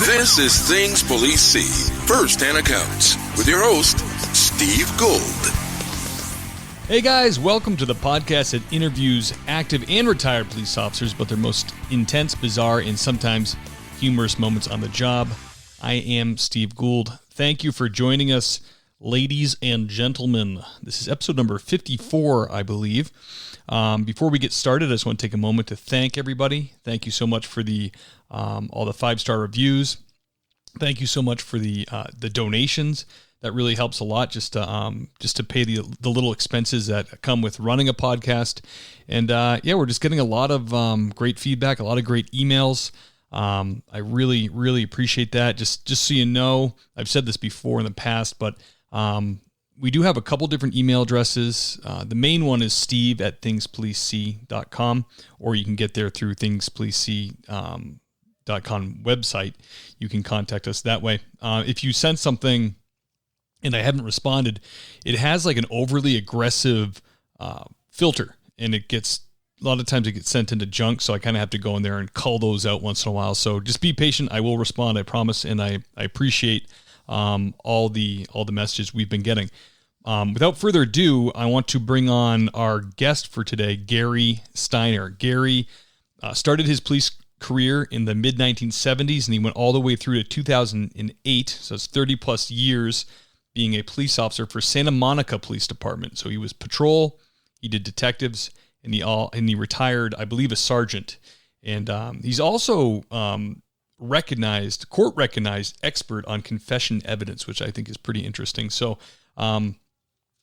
This is Things Police See, First-Hand Accounts, with your host, Steve Gould. Hey guys, welcome to the podcast that interviews active and retired police officers about their most intense, bizarre, and sometimes humorous moments on the job. I am Steve Gould. Thank you for joining us, ladies and gentlemen. This is episode number 54, I believe. Before we get started, I just want to take a moment to thank everybody. Thank you so much for the all the 5-star reviews. Thank you so much for the donations. That really helps a lot, just to pay the little expenses that come with running a podcast. And we're just getting a lot of great feedback, a lot of great emails. I really appreciate that. Just so you know, I've said this before in the past, but we do have a couple different email addresses. The main one is steve@thingspolicesc.com, or you can get there through thingspolicec.com website. You can contact us that way. If you send something and I haven't responded, it has like an overly aggressive filter, and a lot of times it gets sent into junk, so I kind of have to go in there and cull those out once in a while. So just be patient. I will respond, I promise, and I appreciate all the messages we've been getting. Without further ado, I want to bring on our guest for today, Gary Steiner. Gary started his police career in the mid-1970s, and he went all the way through to 2008, so it's 30-plus years being a police officer for Santa Monica Police Department. So he was patrol, he did detectives, and he retired, I believe, a sergeant. And he's also court-recognized expert on confession evidence, which I think is pretty interesting. So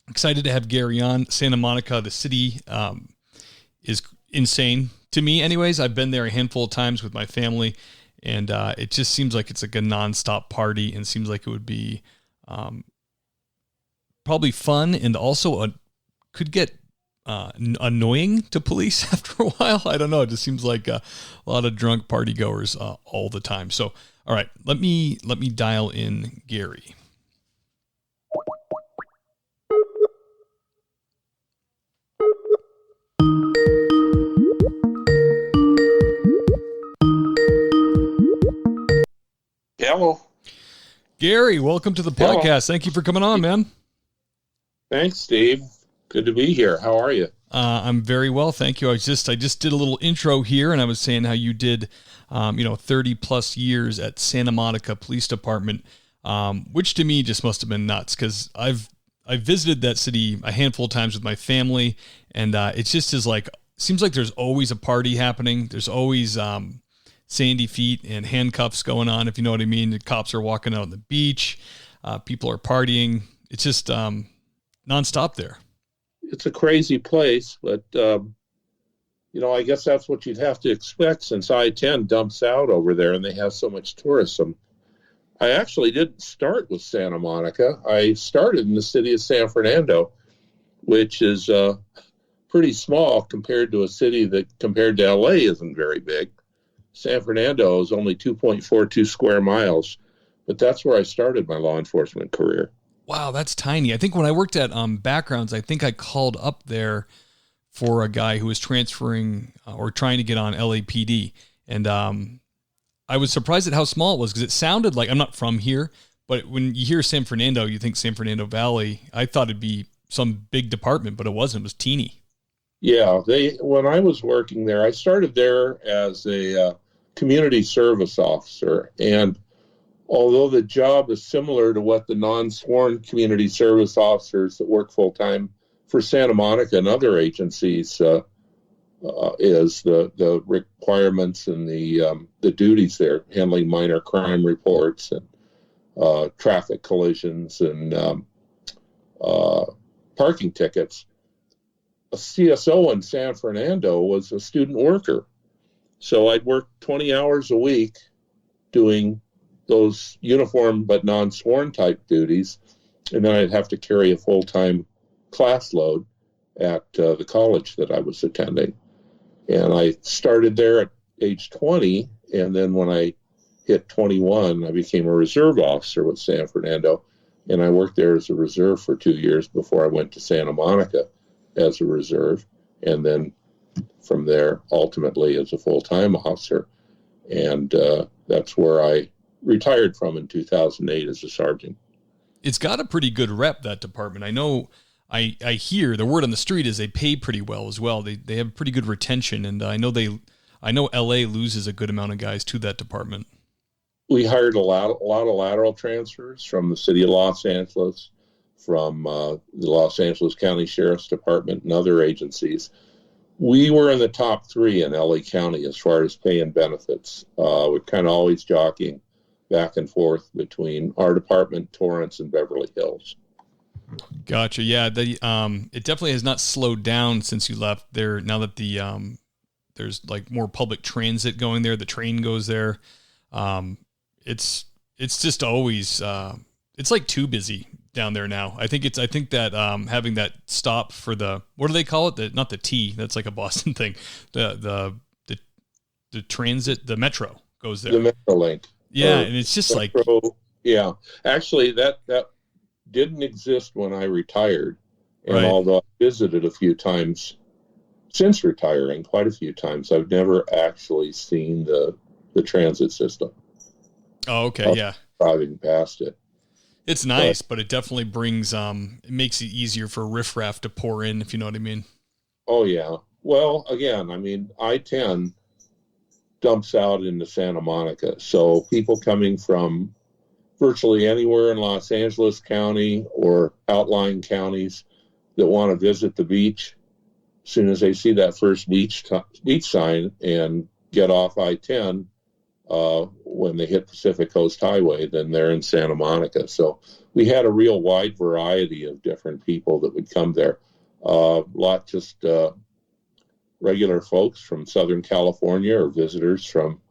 excited to have Gary on. Santa Monica, the city, is insane to me anyways. I've been there a handful of times with my family, and it just seems like it's like a nonstop party, and seems like it would be probably fun, and also could get annoying to police after a while. I don't know. It just seems like a lot of drunk party goers all the time. So, all right, let me dial in Gary. Hello. Gary, welcome to the podcast. Hello. Thank you for coming on, man. Thanks, Steve. Good to be here. How are you? I'm very well, thank you. I just did a little intro here, and I was saying how you did, 30 plus years at Santa Monica Police Department, which to me just must have been nuts, because I've visited that city a handful of times with my family, and it just is like, seems like there's always a party happening. There's always sandy feet and handcuffs going on, if you know what I mean. The cops are walking out on the beach. People are partying. It's just nonstop there. It's a crazy place, but, I guess that's what you'd have to expect, since I-10 dumps out over there and they have so much tourism. I actually didn't start with Santa Monica. I started in the city of San Fernando, which is pretty small compared to a city that, compared to LA, isn't very big. San Fernando is only 2.42 square miles, but that's where I started my law enforcement career. Wow, that's tiny. I think when I worked at Backgrounds, I think I called up there for a guy who was transferring or trying to get on LAPD. And I was surprised at how small it was, because it sounded like, I'm not from here, but when you hear San Fernando, you think San Fernando Valley. I thought it'd be some big department, but it wasn't. It was teeny. Yeah, when I was working there, I started there as a community service officer, and although the job is similar to what the non-sworn community service officers that work full-time for Santa Monica and other agencies is, the requirements and the duties there, handling minor crime reports and traffic collisions and parking tickets. A CSO in San Fernando was a student worker. So I'd work 20 hours a week doing those uniform but non-sworn type duties, and then I'd have to carry a full-time class load at the college that I was attending. And I started there at age 20, and then when I hit 21, I became a reserve officer with San Fernando, and I worked there as a reserve for 2 years before I went to Santa Monica as a reserve, and then from there ultimately as a full-time officer. And that's where I retired from in 2008 as a sergeant. It's got a pretty good rep, that department. I know, I hear the word on the street is they pay pretty well as well. They have pretty good retention, and I know LA loses a good amount of guys to that department. We hired a lot of lateral transfers from the city of Los Angeles, from the Los Angeles County Sheriff's Department and other agencies. We were in the top 3 in LA County as far as pay and benefits. We're kind of always jockeying back and forth between our department, Torrance, and Beverly Hills. Gotcha. Yeah, it definitely has not slowed down since you left there. Now that there's like more public transit going there, the train goes there. It's just always it's like too busy down there now. I think that having that stop for the, what do they call it? Not the T. That's like a Boston thing. The transit, the Metro goes there. The Metro Link. Yeah, and it's just Metro, like, yeah. Actually, that didn't exist when I retired, and right. Although I visited a few times since retiring, quite a few times, I've never actually seen the transit system. Oh, okay, yeah. Driving past it. It's nice, but it definitely brings, it makes it easier for riffraff to pour in, if you know what I mean. Oh, yeah. Well, again, I mean, I-10 dumps out into Santa Monica. So people coming from virtually anywhere in Los Angeles County or outlying counties that want to visit the beach, as soon as they see that first beach sign and get off I-10, when they hit Pacific Coast Highway, then they're in Santa Monica. So we had a real wide variety of different people that would come there. Just regular folks from Southern California or visitors from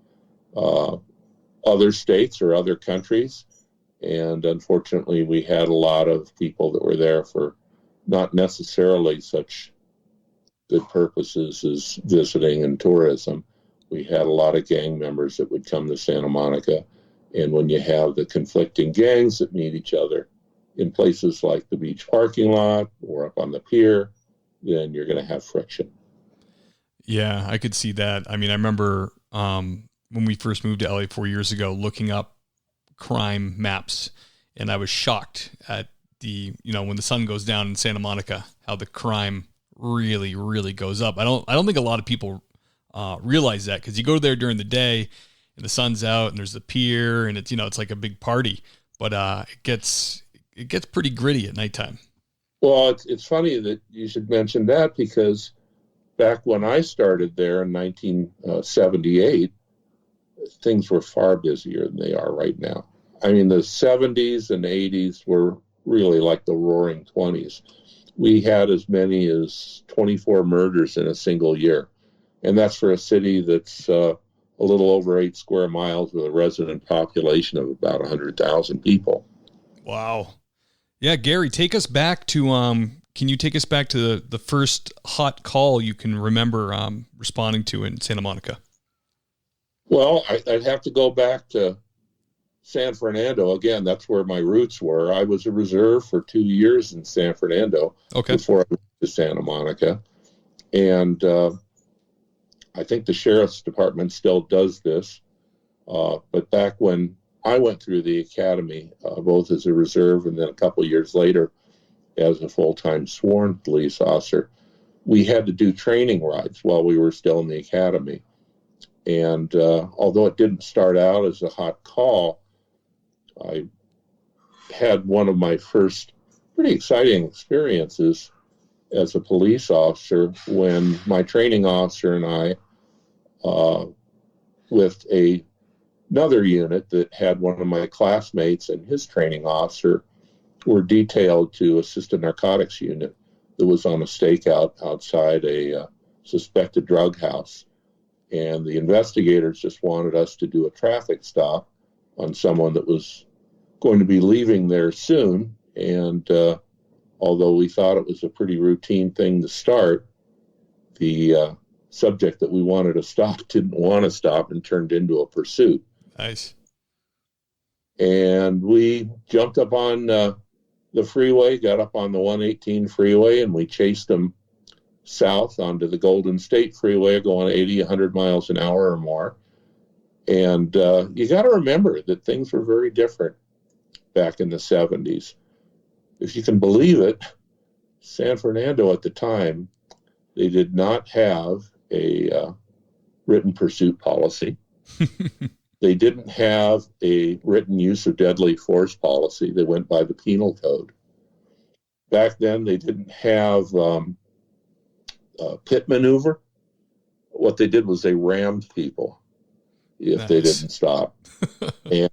other states or other countries. And unfortunately, we had a lot of people that were there for not necessarily such good purposes as visiting and tourism. We had a lot of gang members that would come to Santa Monica. And when you have the conflicting gangs that meet each other in places like the beach parking lot or up on the pier, then you're going to have friction. Yeah, I could see that. I mean, I remember when we first moved to LA 4 years ago, looking up crime maps, and I was shocked at when the sun goes down in Santa Monica, how the crime really, really goes up. I don't think a lot of people realize that, because you go there during the day and the sun's out and there's the pier and it's like a big party, but it gets pretty gritty at nighttime. Well, it's funny that you should mention that, because back when I started there in 1978, things were far busier than they are right now. I mean, the 70s and 80s were really like the roaring 20s. We had as many as 24 murders in a single year. And that's for a city that's a little over 8 square miles with a resident population of about 100,000 people. Wow. Yeah, Gary, take us back to, can you take us back to the first hot call you can remember responding to in Santa Monica? Well, I'd have to go back to San Fernando. Again, that's where my roots were. I was a reserve for 2 years in San Fernando before I went to Santa Monica. And I think the Sheriff's Department still does this. But back when I went through the academy, both as a reserve and then a couple of years later as a full-time sworn police officer, we had to do training rides while we were still in the academy. And although it didn't start out as a hot call, I had one of my first pretty exciting experiences as a police officer when my training officer and I, with another unit that had one of my classmates and his training officer, were detailed to assist a narcotics unit that was on a stakeout outside a suspected drug house. And the investigators just wanted us to do a traffic stop on someone that was going to be leaving there soon. And although we thought it was a pretty routine thing to start, the subject that we wanted to stop didn't want to stop and turned into a pursuit. Nice. And we jumped up on the freeway, got up on the 118 freeway, and we chased them south onto the Golden State Freeway going 80, 100 miles an hour or more. And you got to remember that things were very different back in the 70s. If you can believe it, San Fernando at the time, they did not have a written pursuit policy. They didn't have a written use of deadly force policy. They went by the penal code. Back then, they didn't have pit maneuver. What they did was they rammed people if they didn't stop. And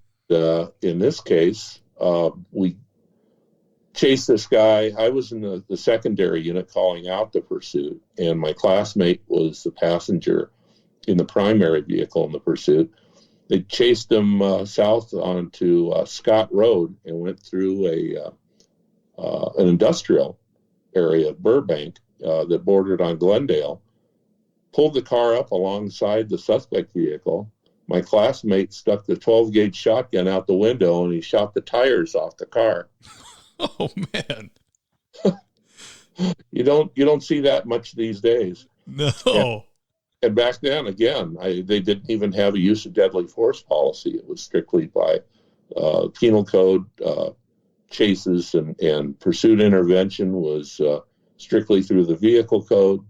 in this case, we chased this guy. I was in the secondary unit calling out the pursuit, and my classmate was the passenger in the primary vehicle in the pursuit. They chased him south onto Scott Road and went through an industrial area of Burbank that bordered on Glendale, pulled the car up alongside the suspect vehicle. My classmate stuck the 12-gauge shotgun out the window, and he shot the tires off the car. Oh, man. You don't see that much these days. No. And back then, again, they didn't even have a use of deadly force policy. It was strictly by penal code. Chases and pursuit intervention was strictly through the vehicle code.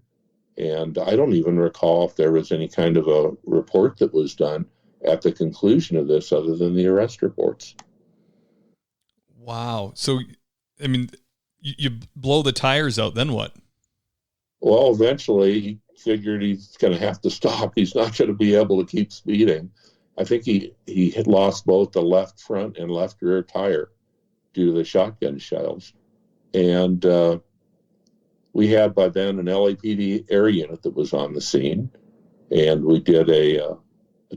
And I don't even recall if there was any kind of a report that was done at the conclusion of this other than the arrest reports. Wow. So, I mean, you blow the tires out, then what? Well, eventually he figured he's going to have to stop. He's not going to be able to keep speeding. I think he had lost both the left front and left rear tire due to the shotgun shells. And we had by then an LAPD air unit that was on the scene. And we did a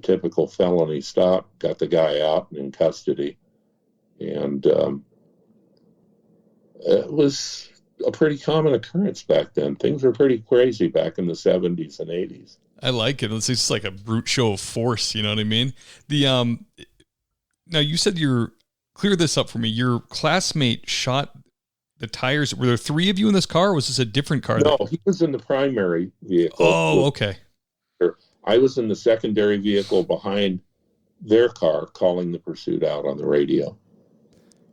typical felony stop, got the guy out and in custody. And it was a pretty common occurrence back then. Things were pretty crazy back in the 70s and 80s. I like it. It's just like a brute show of force. You know what I mean? Now you said clear this up for me. Your classmate shot the tires. Were there three of you in this car, or was this a different car? No, he was in the primary vehicle. Oh, okay. I was in the secondary vehicle behind their car calling the pursuit out on the radio.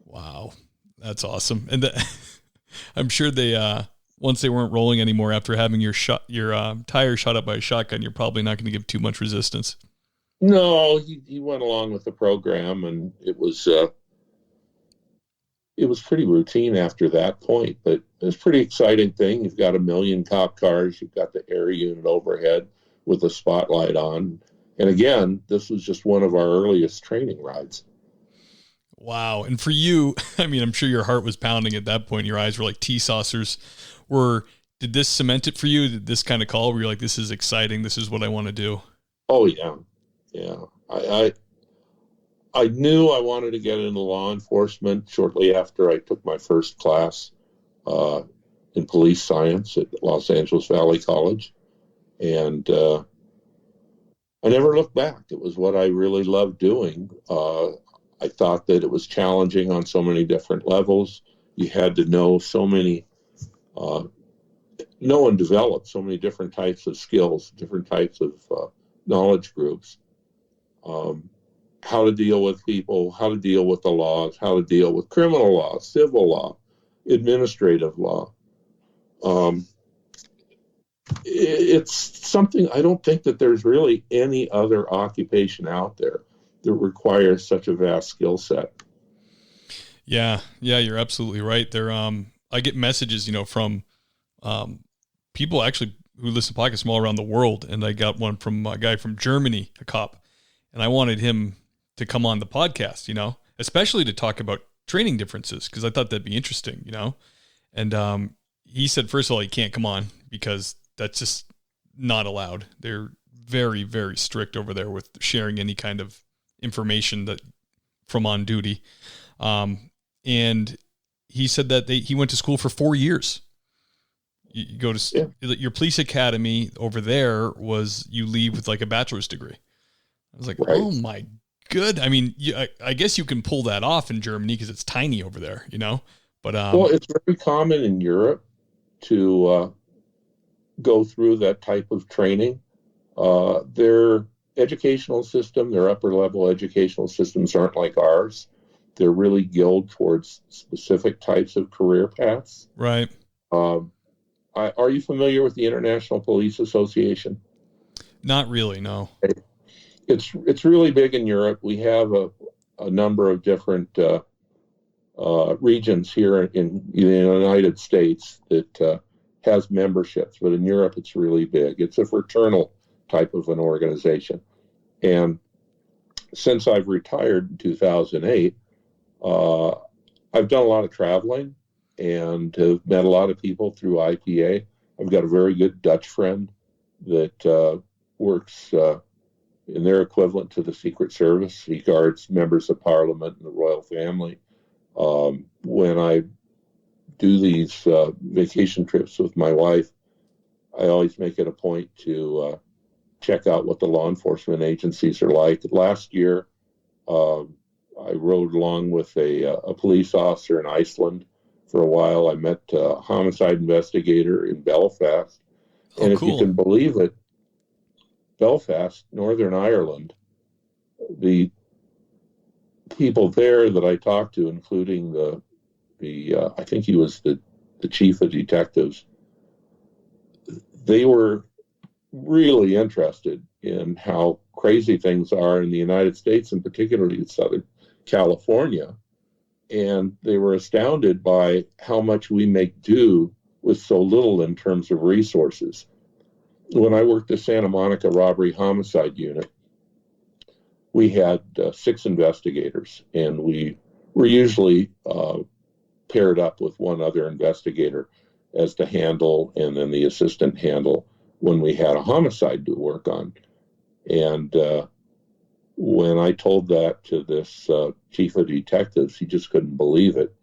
Wow. That's awesome. And I'm sure they, once they weren't rolling anymore after having your tire shot up by a shotgun, you're probably not going to give too much resistance. No, he went along with the program, and it was pretty routine after that point. But it's a pretty exciting thing. You've got 1 million cop cars. You've got the air unit overhead with a spotlight on. And again, this was just one of our earliest training rides. Wow. And for you, I mean, I'm sure your heart was pounding at that point. Your eyes were like tea saucers. Did this cement it for you? Did this kind of call where you're like, this is exciting, this is what I want to do? Oh, yeah. Yeah. I knew I wanted to get into law enforcement shortly after I took my first class in police science at Los Angeles Valley College. And I never looked back. It was what I really loved doing. I thought that it was challenging on so many different levels. You had to know so many, know and develop so many different types of skills, different types of knowledge groups, how to deal with people, how to deal with the laws, how to deal with criminal law, civil law, administrative law. It's something, I don't think that there's really any other occupation out there that requires such a vast skill set. Yeah, you're absolutely right. I get messages, from people actually who listen to podcasts from all around the world, and I got one from a guy from Germany, a cop, and I wanted him to come on the podcast, especially to talk about training differences, because I thought that'd be interesting, And he said, first of all, he can't come on because that's just not allowed. They're very, very strict over there with sharing any kind of information that from on duty. And he said that he went to school for 4 years. You go to your police academy over there you leave with like a bachelor's degree. I was like, right. Oh my good. I mean, I guess you can pull that off in Germany because it's tiny over there, but, well, it's very common in Europe to, go through that type of training. Their educational system, their upper level educational systems aren't like ours. They're really geared towards specific types of career paths. Right. Are you familiar with the International Police Association? Not really, no. It's really big in Europe. We have a number of different regions here in the United States that has memberships, but in Europe it's really big. It's a fraternal type of an organization. And since I've retired in 2008, I've done a lot of traveling and have met a lot of people through IPA. I've got a very good Dutch friend that works in their equivalent to the Secret Service. He guards members of Parliament and the royal family. When I do these vacation trips with my wife, I always make it a point to check out what the law enforcement agencies are like. Last year, I rode along with a police officer in Iceland for a while. I met a homicide investigator in Belfast. Oh, and if cool. you can believe it, Belfast, Northern Ireland, the people there that I talked to, including the I think he was the chief of detectives, they were really interested in how crazy things are in the United States, and particularly in Southern California. And they were astounded by how much we make do with so little in terms of resources. When I worked the Santa Monica Robbery Homicide Unit, we had 6 investigators, and we were usually paired up with one other investigator as the handle, and then the assistant handle when we had a homicide to work on. And when I told that to this chief of detectives, he just couldn't believe it,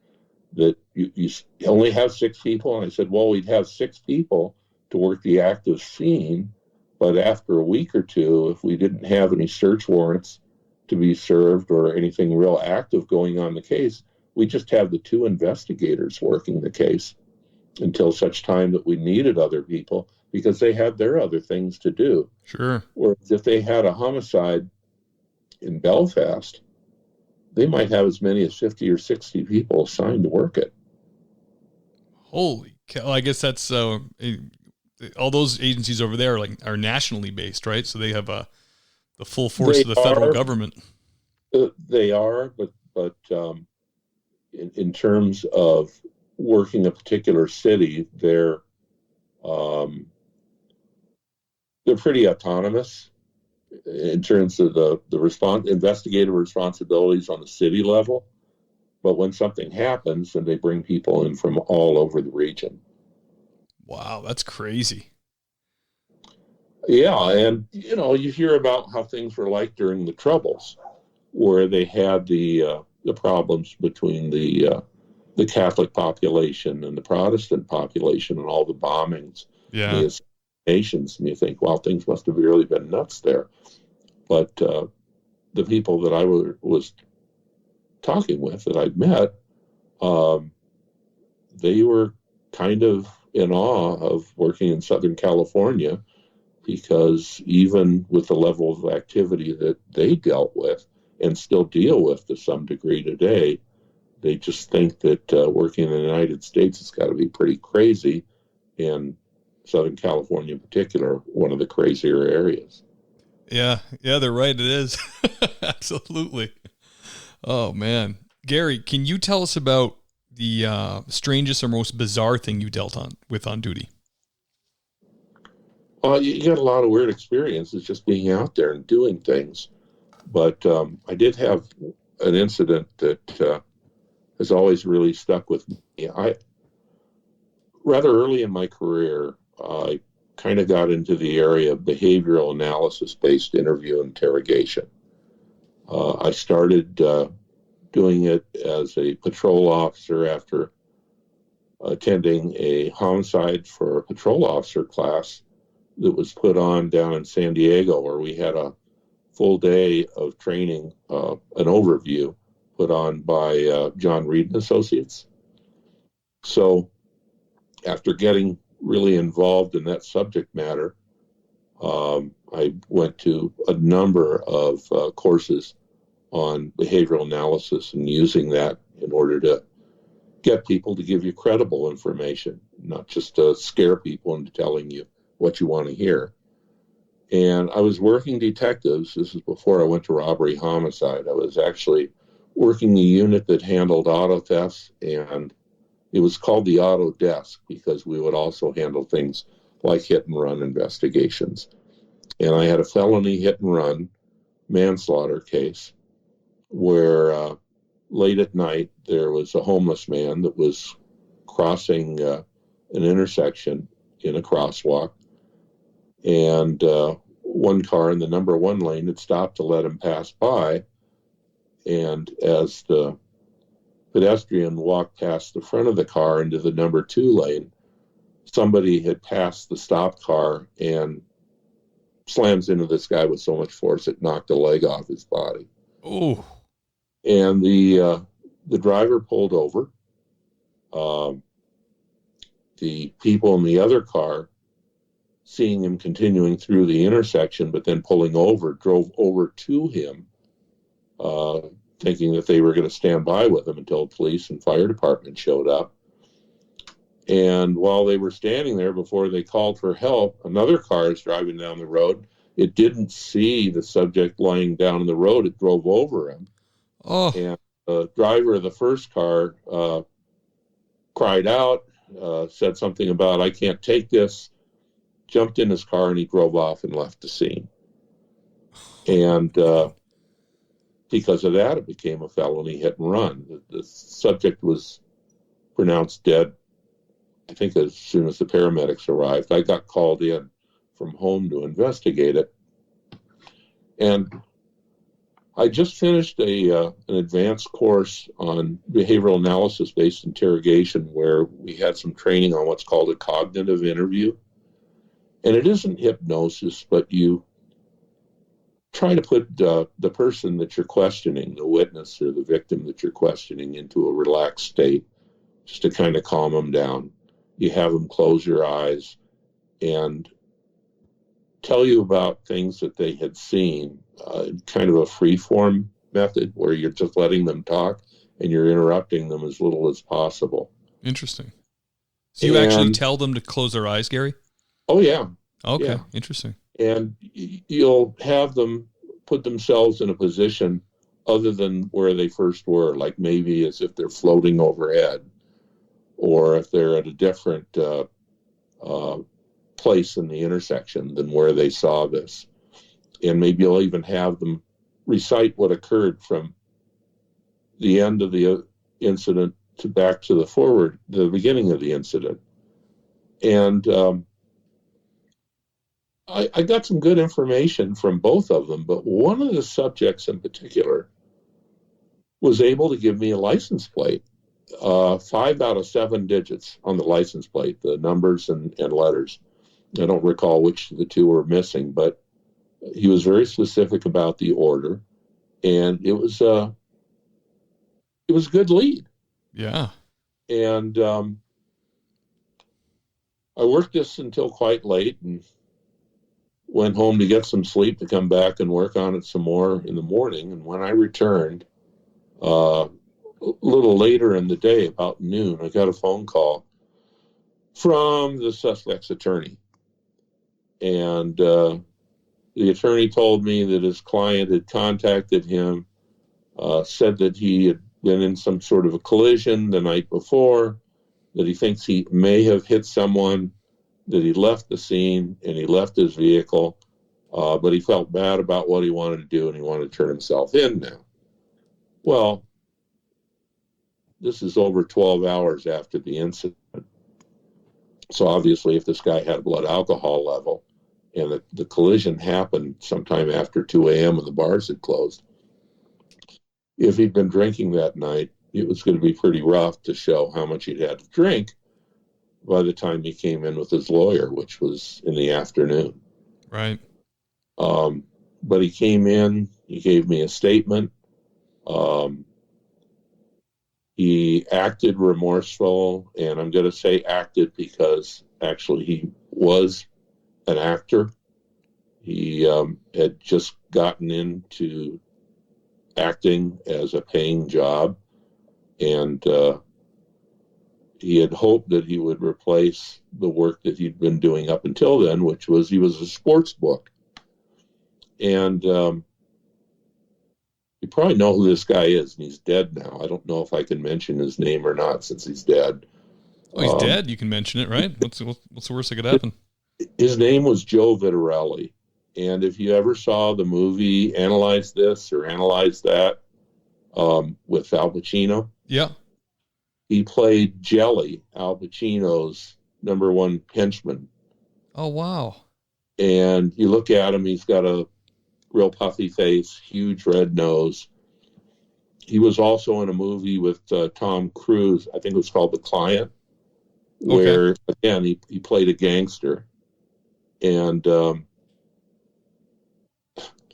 that you only have 6 people. And I said, well, we'd have 6 people to work the active scene, but after a week or two, if we didn't have any search warrants to be served or anything real active going on in the case, we just have the 2 investigators working the case until such time that we needed other people, because they had their other things to do. Sure. Whereas if they had a homicide in Belfast, they might have as many as 50 or 60 people assigned to work it. Holy cow. I guess that's all those agencies over there are nationally based, right? So they have the full force of the federal government. They are, but in terms of working a particular city, they're pretty autonomous in terms of the investigative responsibilities on the city level. But when something happens, then they bring people in from all over the region. Wow, that's crazy. Yeah, and you hear about how things were like during the Troubles, where they had the problems between the Catholic population and the Protestant population, and all the bombings, yeah, the assassinations, and you think, well, things must have really been nuts there. But the people that I was talking with, that I'd met, they were kind of in awe of working in Southern California, because even with the level of activity that they dealt with and still deal with to some degree today, they just think that working in the United States has got to be pretty crazy, and Southern California in particular, one of the crazier areas. Yeah, they're right. It is. Absolutely. Oh, man. Gary, can you tell us about the strangest or most bizarre thing you dealt with on duty? You got a lot of weird experiences just being out there and doing things. But I did have an incident that has always really stuck with me. Rather early in my career, I kind of got into the area of behavioral analysis-based interview interrogation. I started doing it as a patrol officer after attending a homicide for a patrol officer class that was put on down in San Diego, where we had a full day of training, an overview put on by John Reed and Associates. So after getting really involved in that subject matter, I went to a number of courses on behavioral analysis and using that in order to get people to give you credible information, not just to scare people into telling you what you want to hear. And I was working detectives. This is before I went to robbery homicide. I was actually working the unit that handled auto thefts, and it was called the auto desk because we would also handle things like hit and run investigations. And I had a felony hit and run manslaughter case where late at night there was a homeless man that was crossing an intersection in a crosswalk, and one car in the number one lane had stopped to let him pass by. And as the pedestrian walked past the front of the car into the number two lane, somebody had passed the stopped car and slams into this guy with so much force it knocked a leg off his body. Oh. And the driver pulled over. The people in the other car, seeing him continuing through the intersection but then pulling over, drove over to him, thinking that they were going to stand by with him until police and fire department showed up. And while they were standing there before they called for help, another car is driving down the road. It didn't see the subject lying down the road. It drove over him. Oh. And the driver of the first car cried out, said something about, "I can't take this," jumped in his car, and he drove off and left the scene. And because of that, it became a felony hit and run. The subject was pronounced dead, I think, as soon as the paramedics arrived. I got called in from home to investigate it. And I just finished an advanced course on behavioral analysis-based interrogation where we had some training on what's called a cognitive interview. And it isn't hypnosis, but you try to put the person that you're questioning, the witness or the victim that you're questioning, into a relaxed state, just to kind of calm them down. You have them close your eyes and tell you about things that they had seen, kind of a free-form method where you're just letting them talk and you're interrupting them as little as possible. Interesting. So you actually tell them to close their eyes, Gary? Oh, yeah. Okay, yeah. Interesting. And you'll have them put themselves in a position other than where they first were, like maybe as if they're floating overhead, or if they're at a different place in the intersection than where they saw this. And maybe you'll even have them recite what occurred from the end of the incident to back to the beginning of the incident. And I got some good information from both of them, but one of the subjects in particular was able to give me a license plate, 5 out of 7 digits on the license plate, the numbers and letters. I don't recall which of the two were missing, but he was very specific about the order, and it was a good lead. Yeah. And I worked this until quite late and went home to get some sleep to come back and work on it some more in the morning. And when I returned, a little later in the day, about noon, I got a phone call from the suspect's attorney. And the attorney told me that his client had contacted him, said that he had been in some sort of a collision the night before, that he thinks he may have hit someone, that he left the scene and he left his vehicle, but he felt bad about what he wanted to do and he wanted to turn himself in now. Well, this is over 12 hours after the incident. So obviously if this guy had a blood alcohol level and the collision happened sometime after 2 a.m. and the bars had closed, if he'd been drinking that night, it was going to be pretty rough to show how much he'd had to drink by the time he came in with his lawyer, which was in the afternoon. Right. But he came in, he gave me a statement. He acted remorseful, and I'm going to say acted because actually he was an actor. He had just gotten into acting as a paying job, and he had hoped that he would replace the work that he'd been doing up until then, which was he was a sports book. And you probably know who this guy is, and he's dead now. I don't know if I can mention his name or not since he's dead. Oh, he's dead? You can mention it, right? What's the worst that could happen? His name was Joe Vitarelli. And if you ever saw the movie Analyze This or Analyze That with Al Pacino, yeah, he played Jelly, Al Pacino's number one henchman. Oh, wow. And you look at him, he's got a real puffy face, huge red nose. He was also in a movie with Tom Cruise, I think it was called The Client, where, again, he played a gangster. And a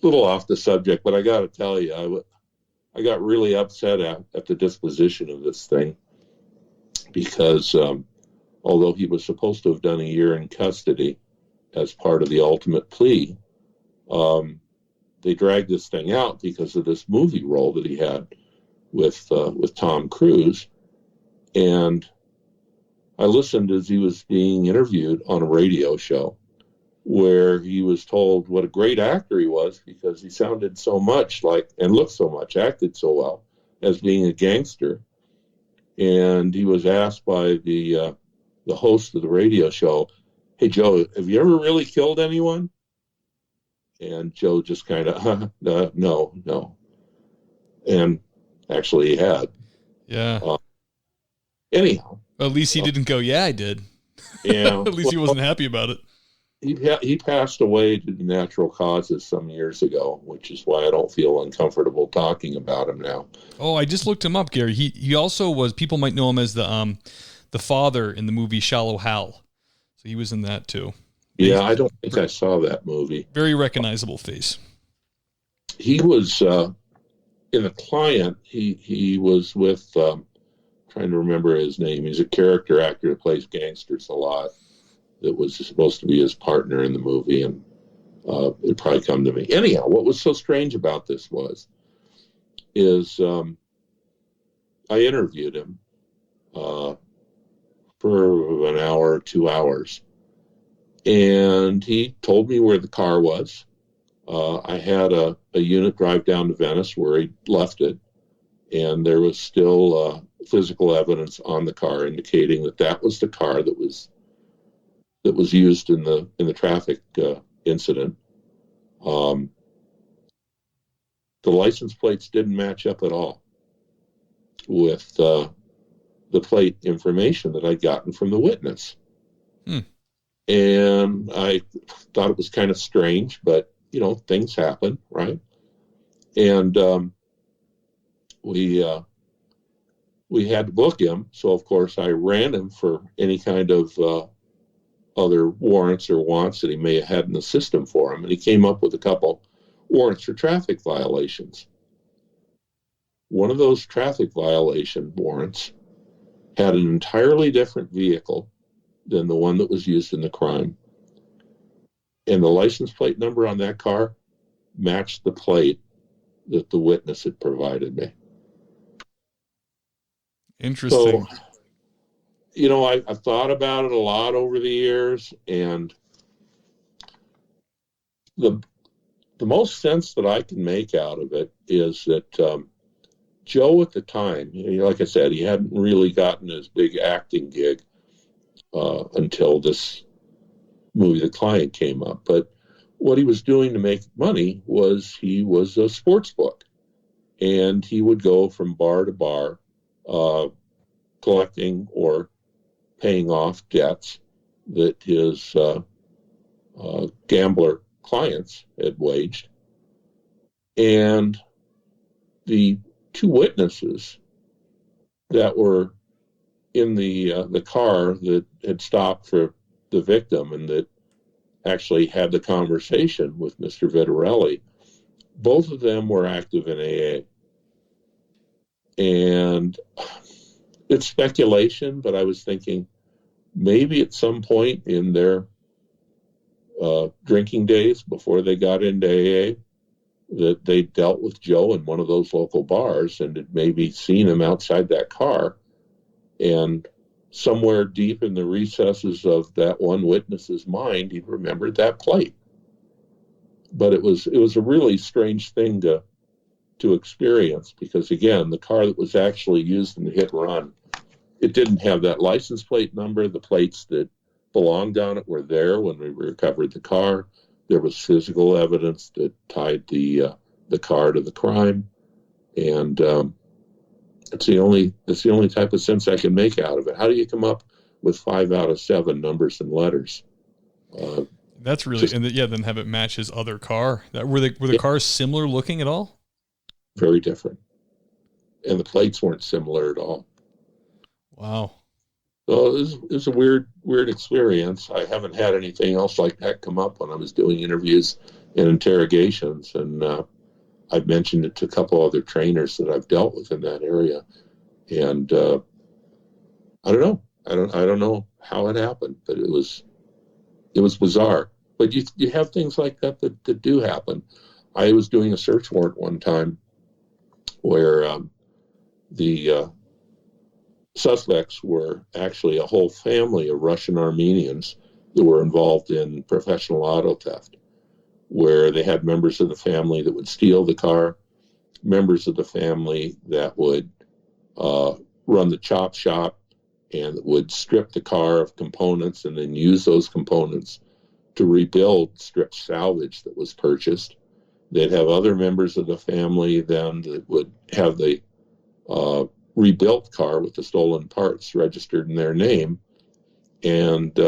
little off the subject, but I got to tell you, I got really upset at the disposition of this thing because although he was supposed to have done a year in custody as part of the ultimate plea, they dragged this thing out because of this movie role that he had with Tom Cruise. And I listened as he was being interviewed on a radio show where he was told what a great actor he was because he sounded so much like and looked so much, acted so well as being a gangster. And he was asked by the host of the radio show, "Hey, Joe, have you ever really killed anyone?" And Joe just kind of, no. And actually he had. Yeah. Anyhow. At least he didn't go, yeah, I did. Yeah. At least he wasn't happy about it. He passed away due to natural causes some years ago, which is why I don't feel uncomfortable talking about him now. Oh, I just looked him up, Gary. He also was, people might know him as the father in the movie Shallow Hal. So he was in that too. Yeah, I don't think I saw that movie. Very recognizable face. He was in The Client. He was with, trying to remember his name. He's a character actor that plays gangsters a lot. That was supposed to be his partner in the movie, and it'd probably come to me. Anyhow, what was so strange about this is I interviewed him for an hour, 2 hours, and he told me where the car was. I had a unit drive down to Venice where he left it, and there was still physical evidence on the car indicating that was the car that was used in the traffic incident. The license plates didn't match up at all with the plate information that I'd gotten from the witness. And I thought it was kind of strange, but things happen, right? And we had to book him, so of course I ran him for any kind of other warrants or wants that he may have had in the system for him, and he came up with a couple warrants for traffic violations. One of those traffic violation warrants had an entirely different vehicle than the one that was used in the crime, and the license plate number on that car matched the plate that the witness had provided me. Interesting. So, I've thought about it a lot over the years, and the most sense that I can make out of it is that Joe at the time, like I said, he hadn't really gotten his big acting gig until this movie, The Client, came up. But what he was doing to make money was he was a sports book, and he would go from bar to bar collecting or paying off debts that his gambler clients had waged. And the two witnesses that were in the car that had stopped for the victim and that actually had the conversation with Mr. Vitarelli, both of them were active in AA. And it's speculation, but I was thinking maybe at some point in their drinking days before they got into AA, that they dealt with Joe in one of those local bars and had maybe seen him outside that car. And somewhere deep in the recesses of that one witness's mind, he remembered that plate. But it was a really strange thing to experience, because again, the car that was actually used in the hit and run, it didn't have that license plate number. The plates that belonged on it were there when we recovered the car. There was physical evidence that tied the car to the crime, and it's the only type of sense I can make out of it. How do you come up with 5 out of 7 numbers and letters? That's really, then have it match his other car. Were the cars similar looking at all? Very different, and the plates weren't similar at all. Wow. So it was a weird experience. I haven't had anything else like that come up when I was doing interviews and interrogations, and I've mentioned it to a couple other trainers that I've dealt with in that area, and I don't know. I don't know how it happened, but it was bizarre. But you have things like that do happen. I was doing a search warrant one time where the suspects were actually a whole family of Russian Armenians that were involved in professional auto theft, where they had members of the family that would steal the car, members of the family that would run the chop shop and would strip the car of components and then use those components to rebuild stripped salvage that was purchased. They'd have other members of the family then that would have the rebuilt car with the stolen parts registered in their name. And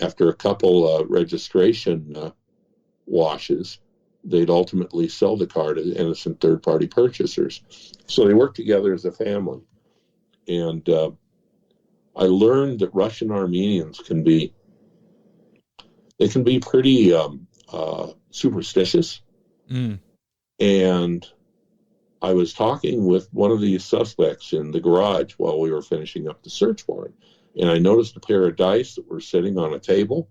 after a couple registration washes, they'd ultimately sell the car to innocent third-party purchasers. So they worked together as a family. And I learned that Russian Armenians can be pretty superstitious. Mm. And I was talking with one of these suspects in the garage while we were finishing up the search warrant, and I noticed a pair of dice that were sitting on a table,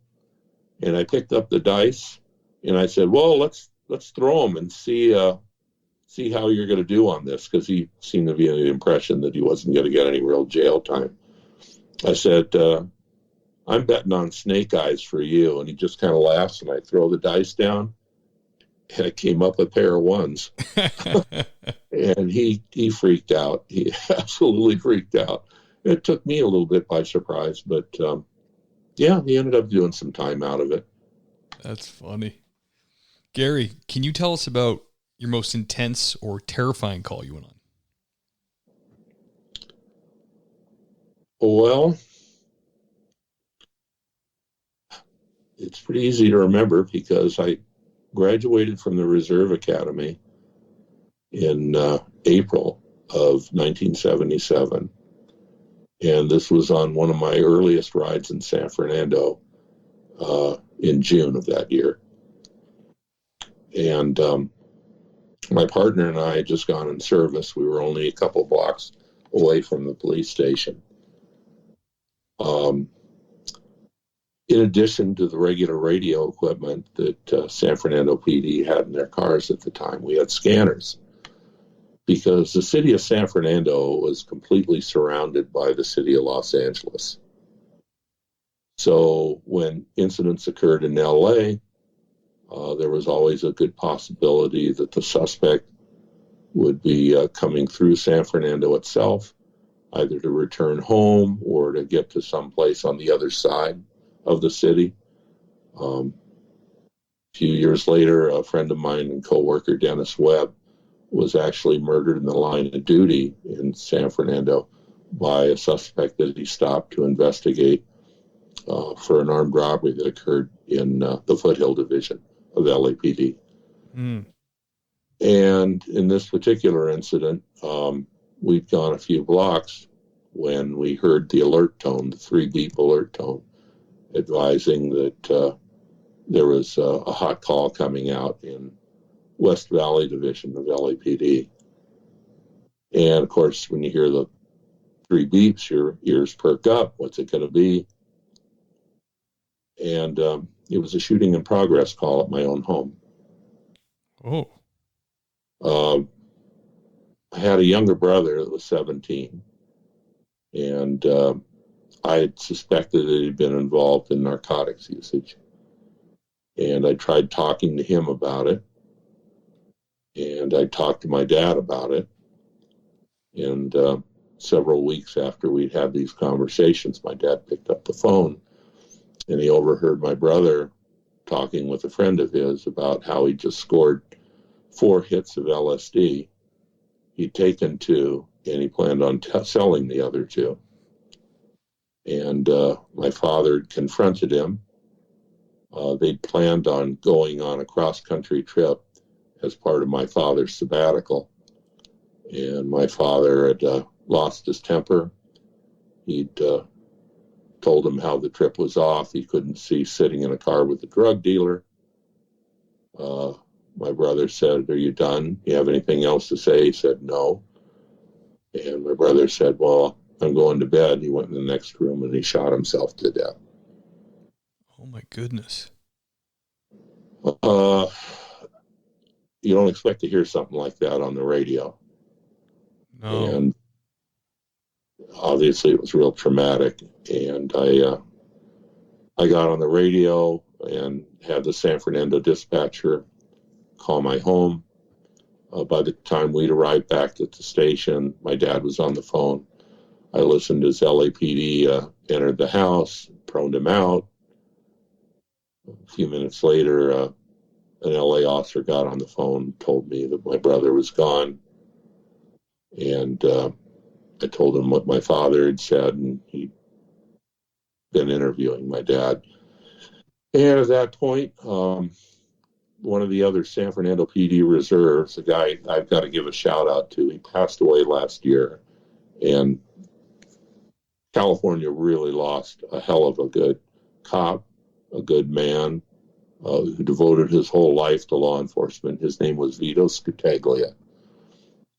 and I picked up the dice, and I said, well, let's throw them and see how you're going to do on this, because he seemed to be under the impression that he wasn't going to get any real jail time. I said, I'm betting on snake eyes for you, and he just kind of laughs, and I throw the dice down, and it came up a pair of ones. And he freaked out. He absolutely freaked out. It took me a little bit by surprise, but he ended up doing some time out of it. That's funny. Gary, can you tell us about your most intense or terrifying call you went on? Well, it's pretty easy to remember because I graduated from the Reserve Academy in April of 1977. And this was on one of my earliest rides in San Fernando in June of that year. And my partner and I had just gone in service. We were only a couple blocks away from the police station. In addition to the regular radio equipment that San Fernando PD had in their cars at the time, we had scanners, because the city of San Fernando was completely surrounded by the city of Los Angeles. So when incidents occurred in LA, there was always a good possibility that the suspect would be coming through San Fernando itself, either to return home or to get to some place on the other side of the city. A few years later, a friend of mine and co-worker, Dennis Webb, was actually murdered in the line of duty in San Fernando by a suspect that he stopped to investigate for an armed robbery that occurred in the Foothill Division of LAPD. Mm. And in this particular incident, we'd gone a few blocks when we heard the alert tone, the 3-beep alert tone, advising that there was a hot call coming out in West Valley Division of LAPD. And of course, when you hear the 3 beeps, your ears perk up. What's it going to be? And It was a shooting in progress call at my own home. Oh. I had a younger brother that was 17, and I had suspected that he'd been involved in narcotics usage. And I tried talking to him about it, and I talked to my dad about it. And several weeks after we'd had these conversations, my dad picked up the phone, and he overheard my brother talking with a friend of his about how he just scored 4 hits of LSD. He'd taken 2, and he planned on selling the other 2. And my father confronted him. They'd planned on going on a cross-country trip as part of my father's sabbatical. And my father had lost his temper. He'd told him how the trip was off. He couldn't see sitting in a car with a drug dealer. My brother said, "Are you done? You have anything else to say?" He said, "No." And my brother said, "Well, I'm going to bed." He went in the next room and he shot himself to death. Oh my goodness. You don't expect to hear something like that on the radio. No. And obviously it was real traumatic. And I got on the radio and had the San Fernando dispatcher call my home. By the time we'd arrived back at the station, my dad was on the phone. I listened as LAPD entered the house, proned him out. A few minutes later, an LA officer got on the phone and told me that my brother was gone. And I told him what my father had said, and he'd been interviewing my dad. And at that point, one of the other San Fernando PD reserves, a guy I've got to give a shout out to, he passed away last year. And California really lost a hell of a good cop, a good man who devoted his whole life to law enforcement. His name was Vito Scartaglia.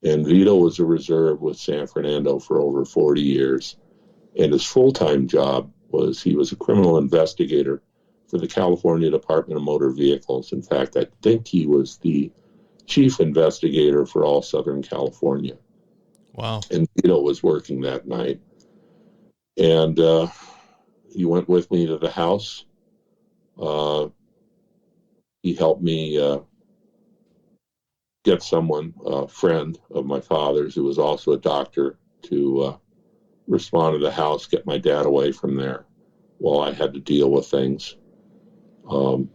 And Vito was a reserve with San Fernando for over 40 years. And his full-time job was he was a criminal investigator for the California Department of Motor Vehicles. In fact, I think he was the chief investigator for all Southern California. Wow. And Vito was working that night. And he went with me to the house. He helped me get someone, a friend of my father's, who was also a doctor, to respond to the house, get my dad away from there while I had to deal with things. And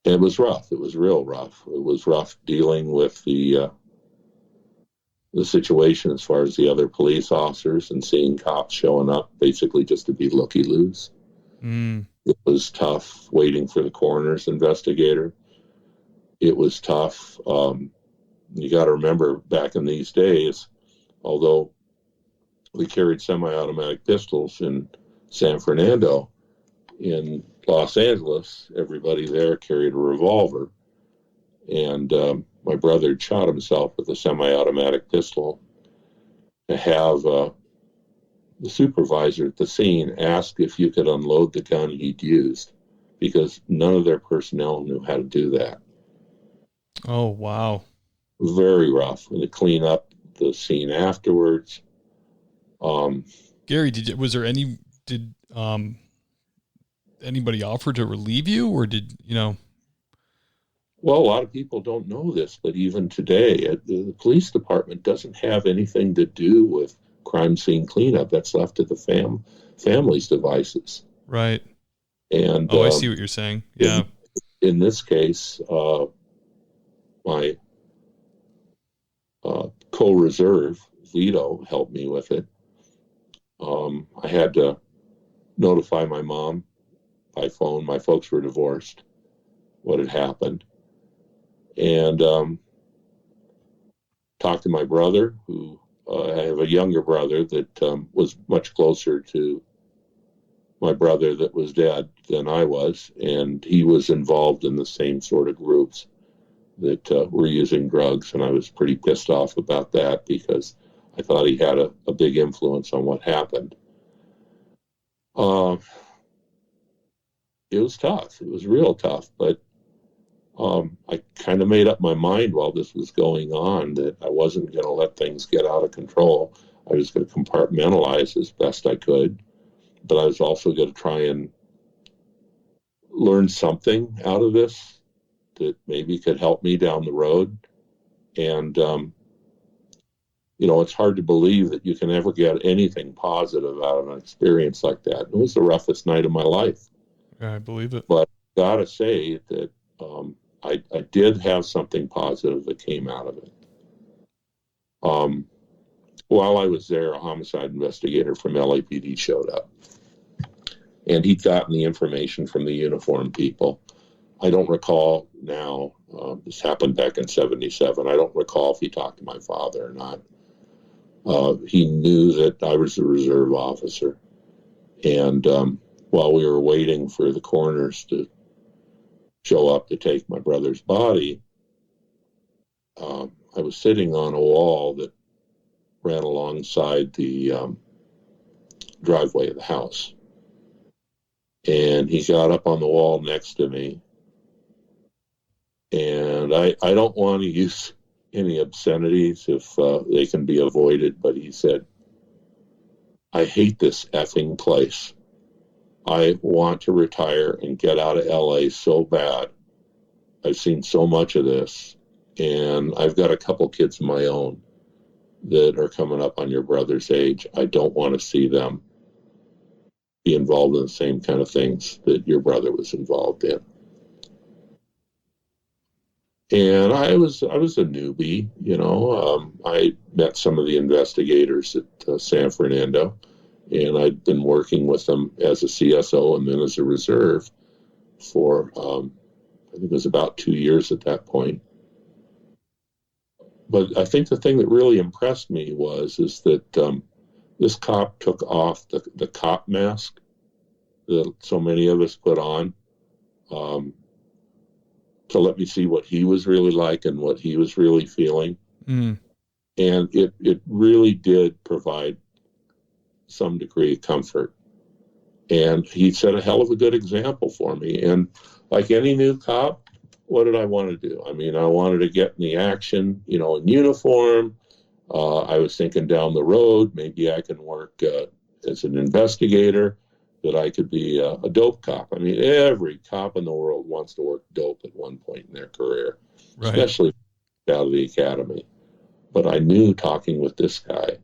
it was rough. It was real rough. It was rough dealing with the situation as far as the other police officers and seeing cops showing up basically just to be looky-loos. It was tough waiting for the coroner's investigator. It was tough. You got to remember, back in these days, although we carried semi-automatic pistols in San Fernando, in Los Angeles, everybody there carried a revolver. And my brother had shot himself with a semi-automatic pistol to have the supervisor at the scene ask if you could unload the gun he'd used, because none of their personnel knew how to do that. Oh, wow. Very rough. And to clean up the scene afterwards. Gary, did anybody offer to relieve you, or did, Well, a lot of people don't know this, but even today, the police department doesn't have anything to do with crime scene cleanup. That's left to the family's devices. Right. And I see what you're saying. Yeah. In this case, my co-reserve, Vito, helped me with it. I had to notify my mom by phone. My folks were divorced, what had happened. And talked to my brother, who I have a younger brother that was much closer to my brother that was dead than I was, and he was involved in the same sort of groups that were using drugs, and I was pretty pissed off about that because I thought he had a big influence on what happened. it was tough. It was real tough, but I kind of made up my mind while this was going on that I wasn't going to let things get out of control. I was going to compartmentalize as best I could, but I was also going to try and learn something out of this that maybe could help me down the road. And, it's hard to believe that you can ever get anything positive out of an experience like that. It was the roughest night of my life. I believe it. But I got to say that I did have something positive that came out of it. While I was there, a homicide investigator from LAPD showed up. And he'd gotten the information from the uniformed people. I don't recall now. This happened back in 77. I don't recall if he talked to my father or not. He knew that I was a reserve officer. And while we were waiting for the coroners to show up to take my brother's body, I was sitting on a wall that ran alongside the driveway of the house. And he got up on the wall next to me. And I don't want to use any obscenities if they can be avoided, but he said, "I hate this effing place. I want to retire and get out of LA so bad. I've seen so much of this, and I've got a couple kids of my own that are coming up on your brother's age. I don't want to see them be involved in the same kind of things that your brother was involved in." And I was a newbie, I met some of the investigators at San Fernando, and I'd been working with them as a CSO and then as a reserve for, I think it was about 2 years at that point. But I think the thing that really impressed me is that this cop took off the cop mask that so many of us put on to let me see what he was really like and what he was really feeling. Mm. And it really did provide some degree of comfort. And he set a hell of a good example for me. And like any new cop, what did I want to do? I mean, I wanted to get in the action, in uniform. I was thinking down the road, maybe I can work as an investigator, that I could be a dope cop. I mean, every cop in the world wants to work dope at one point in their career, right, especially out of the academy. But I knew, talking with this guy,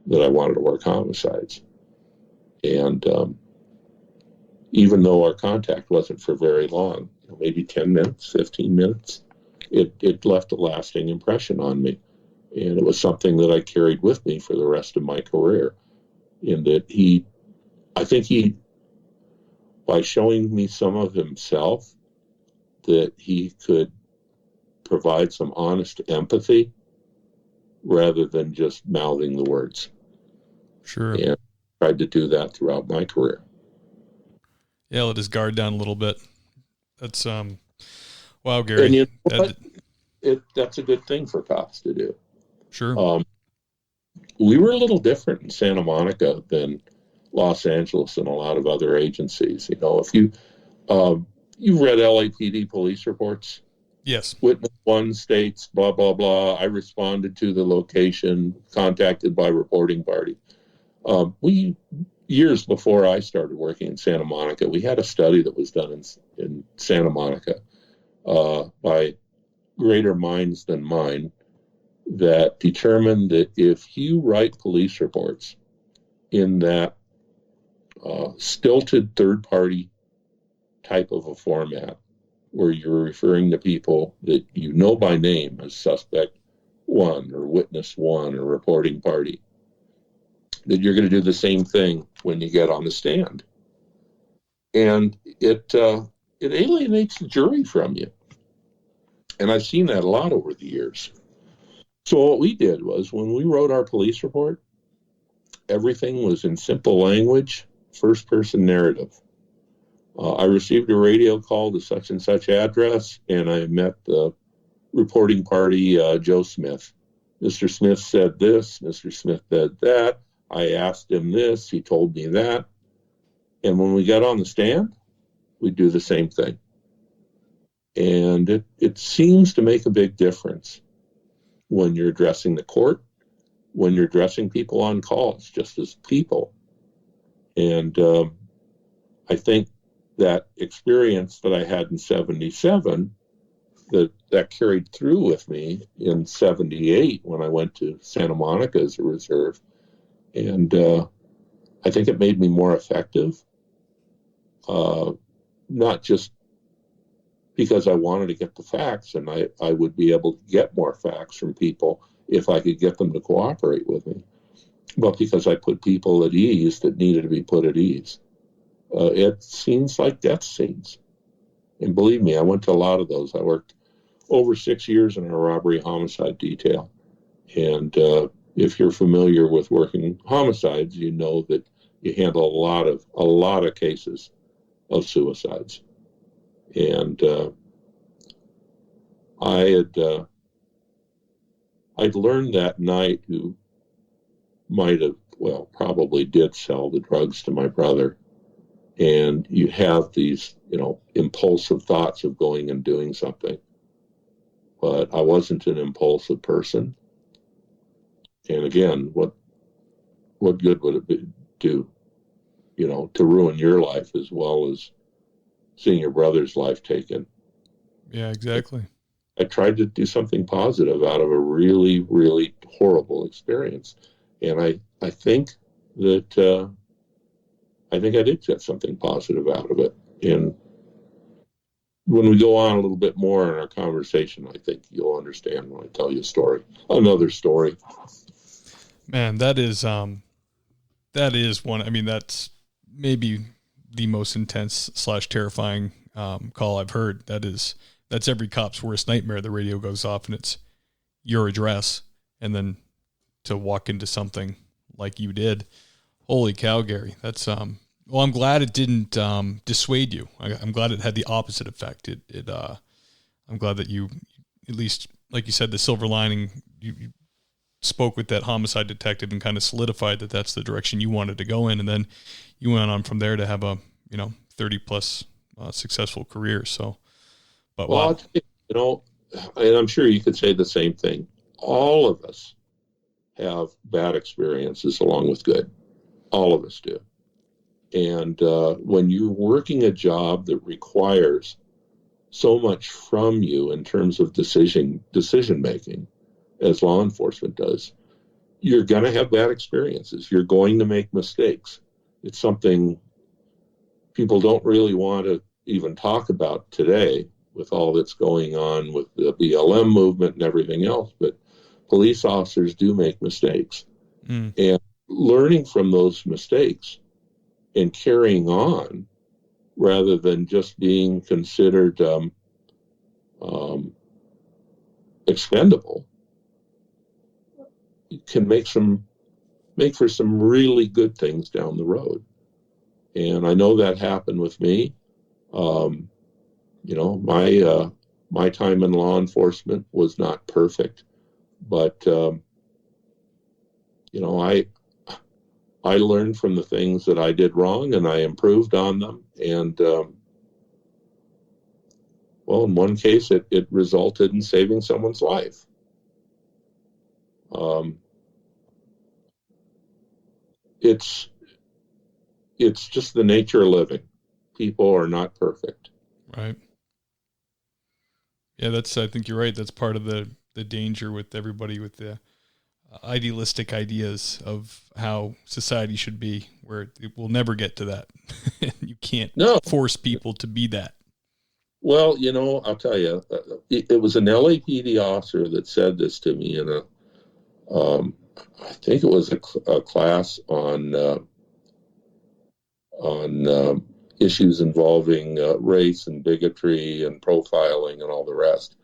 that I wanted to work homicides. And even though our contact wasn't for very long, maybe 10 minutes, 15 minutes, it left a lasting impression on me. And it was something that I carried with me for the rest of my career, in that I think by showing me some of himself, that he could provide some honest empathy rather than just mouthing the words. Sure. And I tried to do that throughout my career. Yeah, let his guard down a little bit. That's, wow, Gary. And you know what? That's a good thing for cops to do. Sure. We were a little different in Santa Monica than Los Angeles and a lot of other agencies. If you've read LAPD police reports. Yes. Witness one states, blah, blah, blah. I responded to the location, contacted by reporting party. Years before I started working in Santa Monica, we had a study that was done in Santa Monica by greater minds than mine that determined that if you write police reports in that stilted third-party type of a format, where you're referring to people that you know by name as suspect one or witness one or reporting party, that you're going to do the same thing when you get on the stand. And it alienates the jury from you. And I've seen that a lot over the years. So what we did was, when we wrote our police report, everything was in simple language, first-person narrative. I received a radio call to such and such address, and I met the reporting party, Joe Smith. Mr. Smith said this, Mr. Smith said that. I asked him this, he told me that. And when we got on the stand, we do the same thing. And it seems to make a big difference when you're addressing the court, when you're addressing people on calls, just as people. And I think that experience that I had in 77, that carried through with me in 78 when I went to Santa Monica as a reserve. And I think it made me more effective, not just because I wanted to get the facts, and I would be able to get more facts from people if I could get them to cooperate with me, but because I put people at ease that needed to be put at ease. It seems like death scenes. And believe me, I went to a lot of those. I worked over 6 years in a robbery homicide detail. And if you're familiar with working homicides, you know that you handle a lot of cases of suicides. And I'd learned that night who might have, probably did sell the drugs to my brother. And you have these, impulsive thoughts of going and doing something. But I wasn't an impulsive person. And again, what good would it do, to ruin your life as well as seeing your brother's life taken? Yeah, exactly. I tried to do something positive out of a really, really horrible experience. And I think that I did get something positive out of it. And when we go on a little bit more in our conversation, I think you'll understand when I tell you another story. Man, that is one. I mean, that's maybe the most intense / terrifying call I've heard. That's every cop's worst nightmare. The radio goes off and it's your address, and then to walk into something like you did. Holy cow, Gary. That's well, I'm glad it didn't dissuade you. I'm glad it had the opposite effect. I'm glad that you, at least, like you said, the silver lining, you spoke with that homicide detective and kind of solidified that that's the direction you wanted to go in. And then you went on from there to have a, 30 plus successful career. So, but wow. Well, and I'm sure you could say the same thing. All of us have bad experiences along with good. All of us do. And when you're working a job that requires so much from you in terms of decision making, as law enforcement does, you're going to have bad experiences. You're going to make mistakes. It's something people don't really want to even talk about today with all that's going on with the BLM movement and everything else. But police officers do make mistakes. And learning from those mistakes and carrying on rather than just being considered expendable can make for some really good things down the road. And I know that happened with me. My time in law enforcement was not perfect, but I learned from the things that I did wrong and I improved on them. And, in one case, it resulted in saving someone's life. It's just the nature of living. People are not perfect. Right. Yeah, I think you're right. That's part of the danger with everybody with the idealistic ideas of how society should be, where it will never get to that. You can't force people to be that. Well, I'll tell you, it was an LAPD officer that said this to me in I think it was a class on issues involving race and bigotry and profiling and all the rest.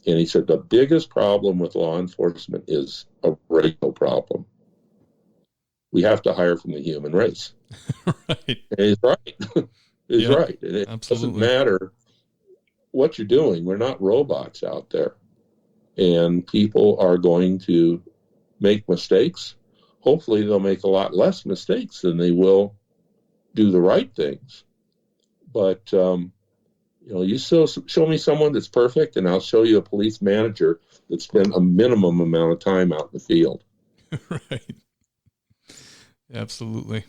And he said the biggest problem with law enforcement is a racial problem. We have to hire from the human race. Right. And he's right. He's right. And it doesn't matter what you're doing. We're not robots out there. And people are going to make mistakes. Hopefully they'll make a lot less mistakes than they will do the right things. But you show me someone that's perfect, and I'll show you a police manager that spent a minimum amount of time out in the field. Right. Absolutely.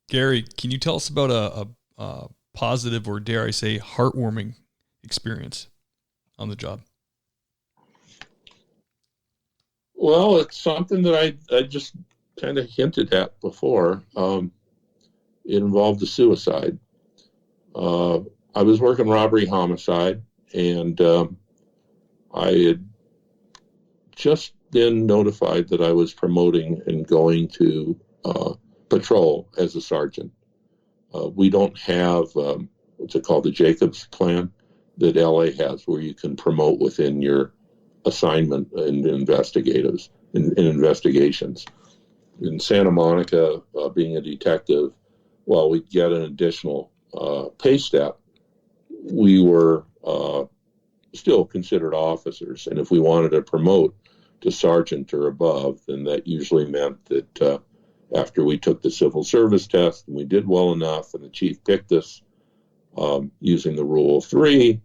Gary, can you tell us about a positive, or dare I say, heartwarming experience on the job? Well, it's something that I just kind of hinted at before. It involved a suicide. I was working robbery homicide, and I had just been notified that I was promoting and going to patrol as a sergeant. We don't have what's it called, the Jacobs plan that LA has, where you can promote within your assignment in investigations. In Santa Monica, being a detective, while we get an additional pay step, we were still considered officers. And if we wanted to promote to sergeant or above, then that usually meant that after we took the civil service test and we did well enough and the chief picked us using the rule of three,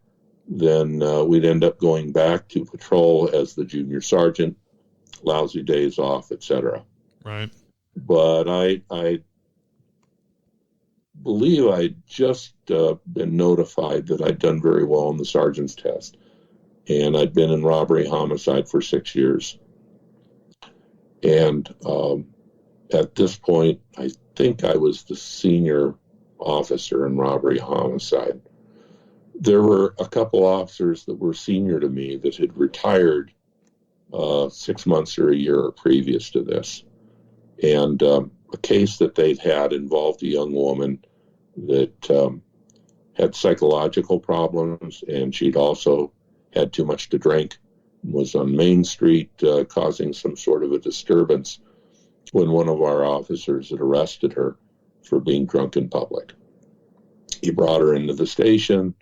then we'd end up going back to patrol as the junior sergeant, lousy days off, etc. Right. But I believe I'd just been notified that I'd done very well on the sergeant's test. And I'd been in robbery homicide for 6 years. And at this point, I think I was the senior officer in robbery homicide. There were a couple officers that were senior to me that had retired 6 months or a year previous to this. And a case that they'd had involved a young woman that had psychological problems, and she'd also had too much to drink, was on Main Street causing some sort of a disturbance when one of our officers had arrested her for being drunk in public. He brought her into the station.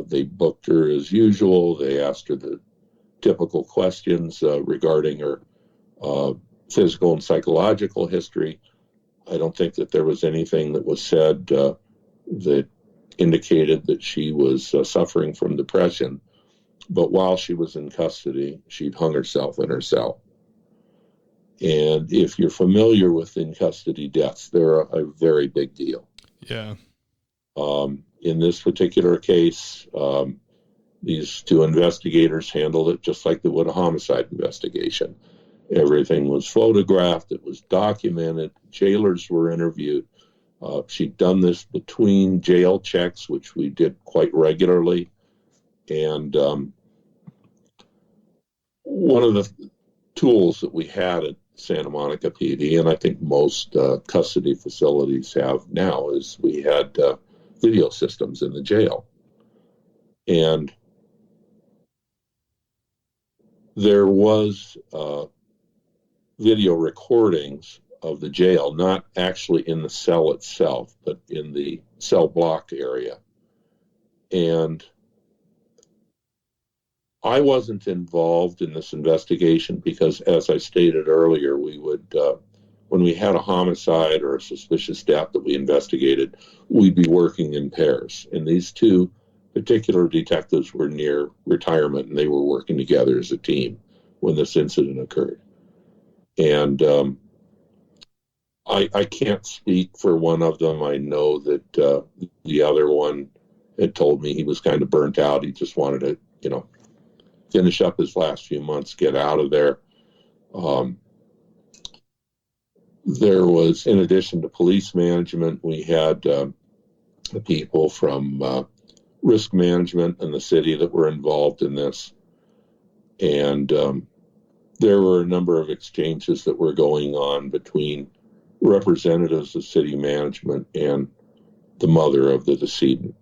They booked her as usual. They asked her the typical questions regarding her physical and psychological history. I don't think that there was anything that was said that indicated that she was suffering from depression. But while she was in custody, she'd hung herself in her cell. And if you're familiar with in-custody deaths, they're a very big deal. Yeah. In this particular case, these two investigators handled it just like they would a homicide investigation. Everything was photographed. It was documented. Jailers were interviewed. She'd done this between jail checks, which we did quite regularly. And one of the tools that we had at Santa Monica PD, and I think most custody facilities have now, is we had video systems in the jail. And there was video recordings of the jail, not actually in the cell itself, but in the cell block area. And I wasn't involved in this investigation because, as I stated earlier, we would, when we had a homicide or a suspicious death that we investigated, we'd be working in pairs. And these two particular detectives were near retirement, and they were working together as a team when this incident occurred. And I can't speak for one of them. I know that the other one had told me he was kind of burnt out. He just wanted to, finish up his last few months, get out of there. There was, in addition to police management, we had people from risk management in the city that were involved in this. And there were a number of exchanges that were going on between representatives of city management and the mother of the decedent.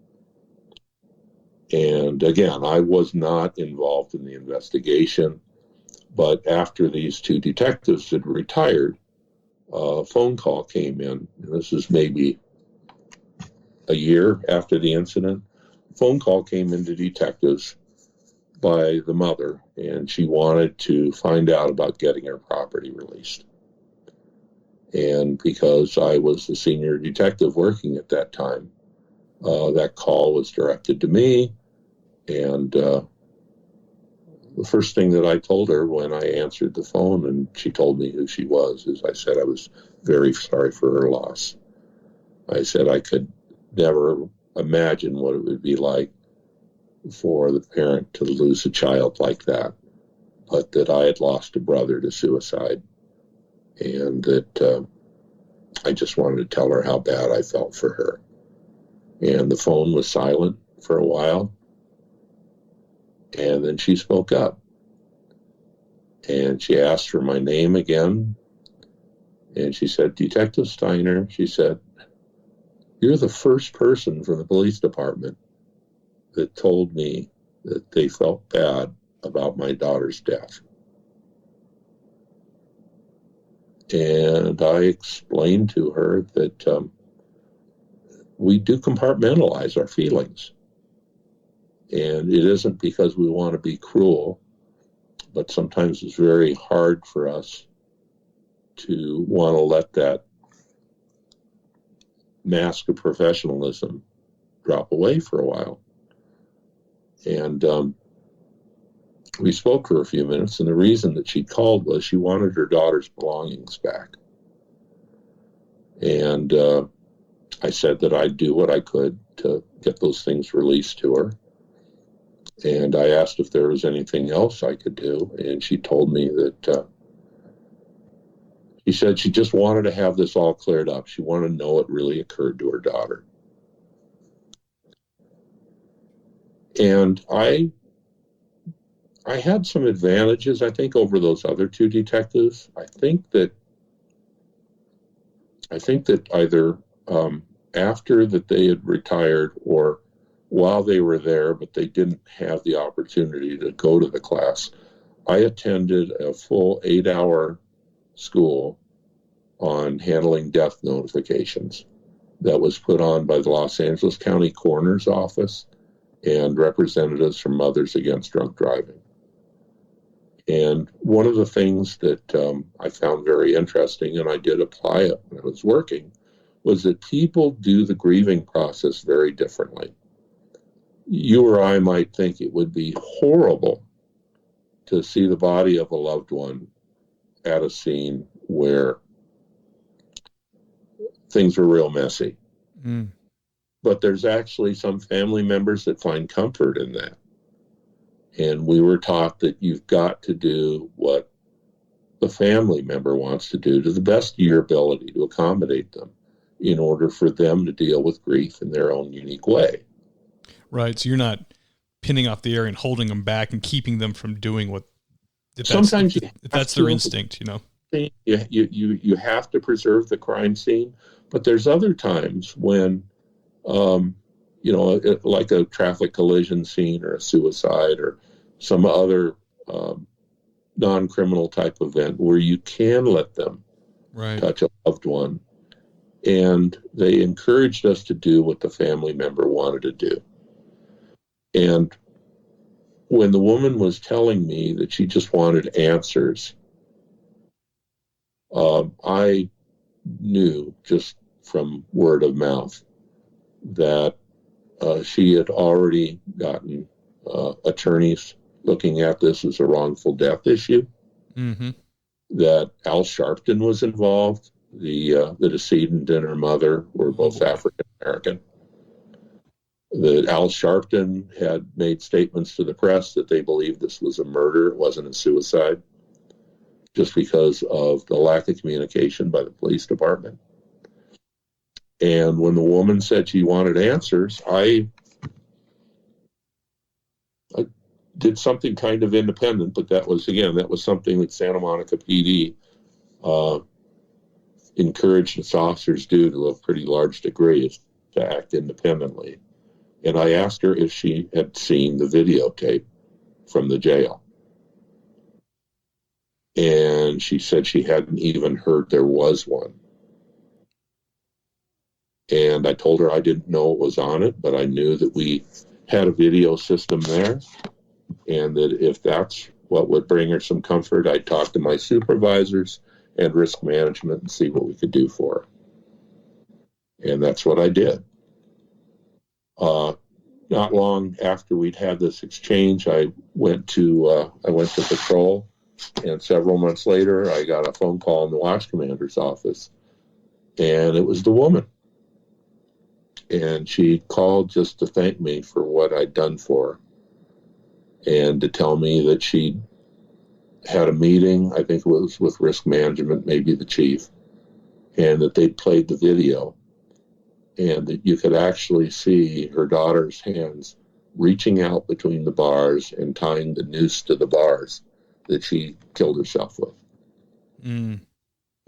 And again, I was not involved in the investigation, but after these two detectives had retired, a phone call came in. And this is maybe a year after the incident. A phone call came into detectives by the mother, and she wanted to find out about getting her property released. And because I was the senior detective working at that time, That call was directed to me, and the first thing that I told her when I answered the phone and she told me who she was is I said I was very sorry for her loss. I said I could never imagine what it would be like for the parent to lose a child like that, but that I had lost a brother to suicide, and that I just wanted to tell her how bad I felt for her. And the phone was silent for a while, and then she spoke up. And she asked for my name again, and she said, Detective Steiner, she said, you're the first person from the police department that told me that they felt bad about my daughter's death. And I explained to her that we do compartmentalize our feelings. And it isn't because we want to be cruel, but sometimes it's very hard for us to want to let that mask of professionalism drop away for a while. And we spoke for a few minutes, and the reason that she called was she wanted her daughter's belongings back. And I said that I'd do what I could to get those things released to her. And I asked if there was anything else I could do, and she told me that she said she just wanted to have this all cleared up. She wanted to know what really occurred to her daughter. And I had some advantages, I think, over those other two detectives. I think that either after that they had retired or while they were there, but they didn't have the opportunity to go to the class, I attended a full 8-hour school on handling death notifications that was put on by the Los Angeles County Coroner's Office and representatives from Mothers Against Drunk Driving. And one of the things that I found very interesting, and I did apply it when I was working, was that people do the grieving process very differently. You or I might think it would be horrible to see the body of a loved one at a scene where things are real messy. Mm. But there's actually some family members that find comfort in that. And we were taught that you've got to do what the family member wants to do to the best of your ability to accommodate them in order for them to deal with grief in their own unique way. Right. So you're not pinning off the air and holding them back and keeping them from doing what, if that's their instinct, you know. You have to preserve the crime scene, but there's other times when, like a traffic collision scene or a suicide or some other non-criminal type event where you can let them touch a loved one. And they encouraged us to do what the family member wanted to do. And when the woman was telling me that she just wanted answers, I knew just from word of mouth that she had already gotten attorneys looking at this as a wrongful death issue, mm-hmm. that Al Sharpton was involved. The decedent and her mother were both African American. That Al Sharpton had made statements to the press that they believed this was a murder, it wasn't a suicide, just because of the lack of communication by the police department. And when the woman said she wanted answers, I did something kind of independent, but that was something that Santa Monica PD encouraged its officers do to a pretty large degree, is to act independently. And I asked her if she had seen the videotape from the jail. And she said she hadn't even heard there was one. And I told her I didn't know what was on it, but I knew that we had a video system there, and that if that's what would bring her some comfort, I'd talk to my supervisors and risk management and see what we could do for her. And that's what I did. Not long after we'd had this exchange, I went to patrol, and several months later, I got a phone call in the watch commander's office, and it was the woman. And she called just to thank me for what I'd done for her, and to tell me that she had a meeting, I think it was with risk management, maybe the chief, and that they'd played the video, and that you could actually see her daughter's hands reaching out between the bars and tying the noose to the bars that she killed herself with. Mm.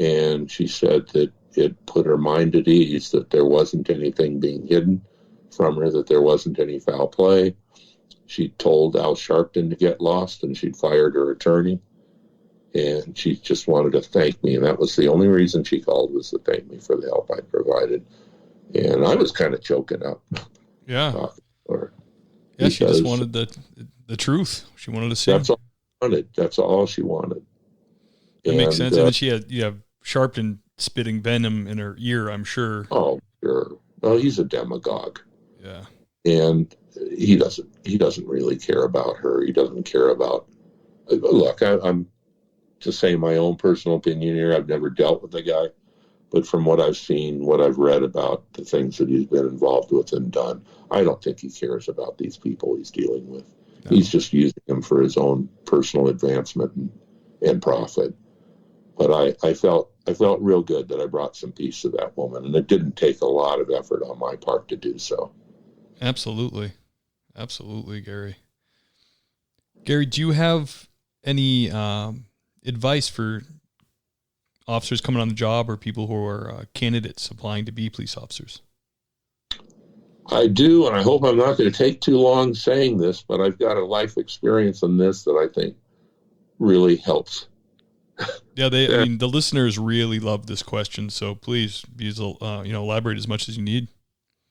And she said that it put her mind at ease, that there wasn't anything being hidden from her, that there wasn't any foul play. She told Al Sharpton to get lost, and she'd fired her attorney. And she just wanted to thank me, and that was the only reason she called, was to thank me for the help I provided. And I was kind of choking up. Yeah. Yeah, she just wanted the truth. She wanted to see. That's all she wanted. That's all she wanted. That makes sense. And then she had Sharpton spitting venom in her ear, I'm sure. Oh, sure. Well, he's a demagogue. Yeah. And he doesn't really care about her. He doesn't care about. Look, I'm just saying my own personal opinion here. I've never dealt with the guy. But from what I've seen, what I've read about the things that he's been involved with and done, I don't think he cares about these people he's dealing with. No. He's just using them for his own personal advancement and profit. But I felt real good that I brought some peace to that woman, and it didn't take a lot of effort on my part to do so. Absolutely. Absolutely, Gary. Gary, do you have any advice for officers coming on the job, or people who are candidates applying to be police officers? I do, and I hope I'm not going to take too long saying this, but I've got a life experience in this that I think really helps. Yeah, I mean, the listeners really love this question, so please elaborate as much as you need.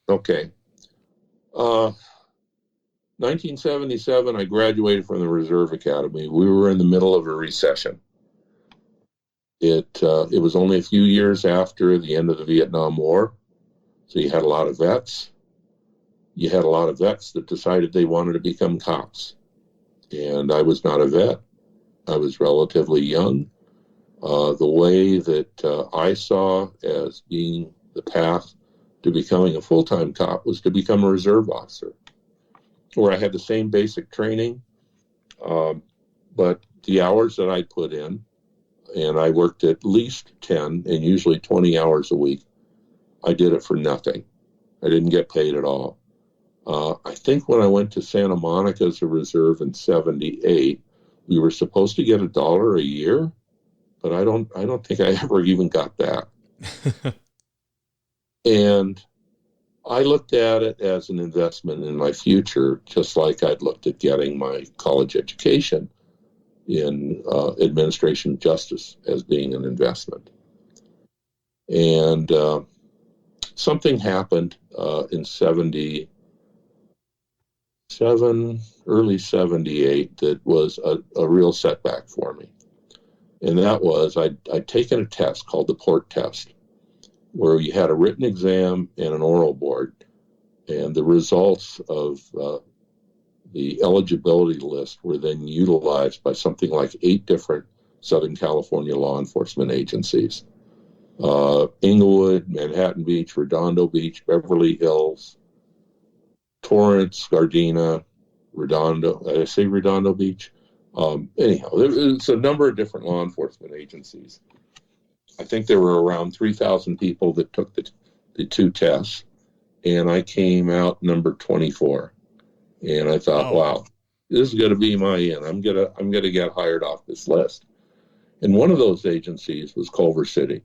Okay. 1977, I graduated from the Reserve Academy. We were in the middle of a recession. It was only a few years after the end of the Vietnam War, so you had a lot of vets. You had a lot of vets that decided they wanted to become cops, and I was not a vet. I was relatively young. The way that I saw as being the path to becoming a full-time cop was to become a reserve officer, where I had the same basic training, but the hours that I put in, and I worked at least 10 and usually 20 hours a week, I did it for nothing. I didn't get paid at all. I think when I went to Santa Monica as a reserve in 78, we were supposed to get $1 a year, but I don't think I ever even got that. And I looked at it as an investment in my future, just like I'd looked at getting my college education in administration of justice as being an investment. And something happened in 77, early 78, that was a real setback for me. And that was I'd taken a test called the Port Test, where you had a written exam and an oral board, and the results of the eligibility list were then utilized by something like 8 different Southern California law enforcement agencies. Inglewood, Manhattan Beach, Redondo Beach, Beverly Hills, Torrance, Gardena, Redondo. Did I say Redondo Beach? Anyhow, there's a number of different law enforcement agencies. I think there were around 3,000 people that took the 2 tests, and I came out number 24. And I thought, wow, this is going to be my end. I'm gonna get hired off this list. And one of those agencies was Culver City,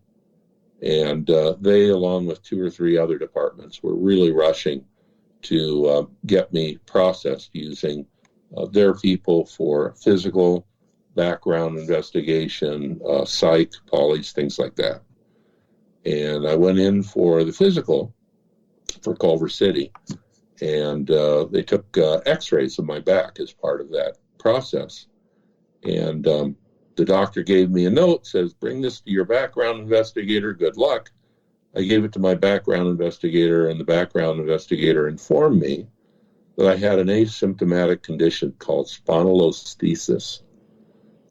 and they, along with 2 or 3 other departments, were really rushing to get me processed using their people for physical, background investigation, psych, police, things like that. And I went in for the physical for Culver City, and they took x-rays of my back as part of that process. And the doctor gave me a note, says, bring this to your background investigator, good luck. I gave it to my background investigator, and the background investigator informed me that I had an asymptomatic condition called spondylolisthesis,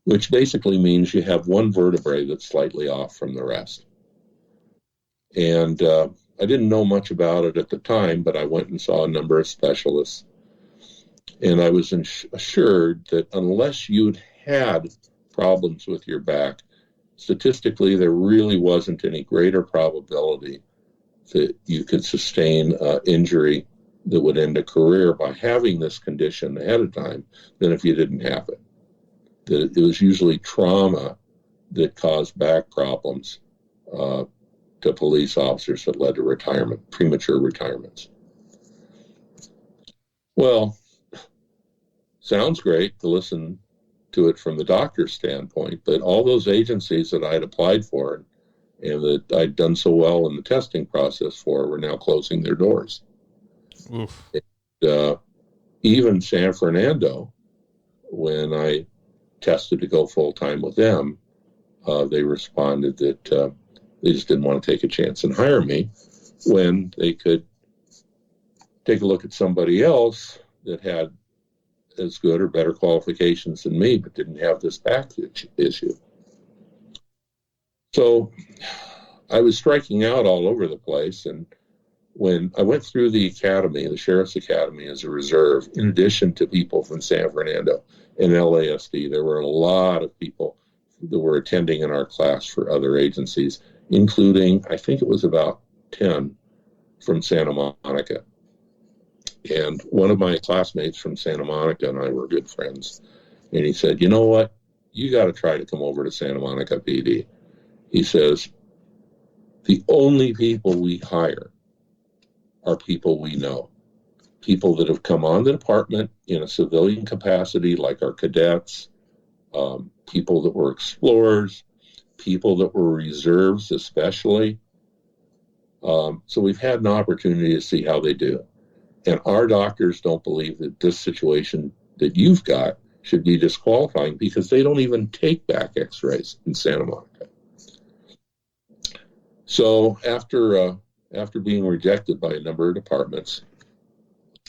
which basically means you have one vertebrae that's slightly off from the rest. And I didn't know much about it at the time, but I went and saw a number of specialists. And I was assured that unless you'd had problems with your back, statistically, there really wasn't any greater probability that you could sustain injury that would end a career by having this condition ahead of time than if you didn't have it. That it was usually trauma that caused back problems to police officers that led to retirement, premature retirements. Well, sounds great to listen to it from the doctor's standpoint, but all those agencies that I'd applied for and that I'd done so well in the testing process for were now closing their doors. Oof. And, even San Fernando, when I tested to go full-time with them, they responded that they just didn't want to take a chance and hire me when they could take a look at somebody else that had as good or better qualifications than me, but didn't have this back issue. So I was striking out all over the place. And when I went through the academy, the Sheriff's Academy as a reserve, in addition to people from San Fernando and LASD, there were a lot of people that were attending in our class for other agencies, including, I think it was about 10 from Santa Monica. And one of my classmates from Santa Monica and I were good friends. And he said, you know what? You got to try to come over to Santa Monica PD. He says, the only people we hire are people we know. People that have come on the department in a civilian capacity, like our cadets, people that were explorers, people that were reserves especially. So we've had an opportunity to see how they do. And our doctors don't believe that this situation that you've got should be disqualifying because they don't even take back x-rays in Santa Monica. So after being rejected by a number of departments,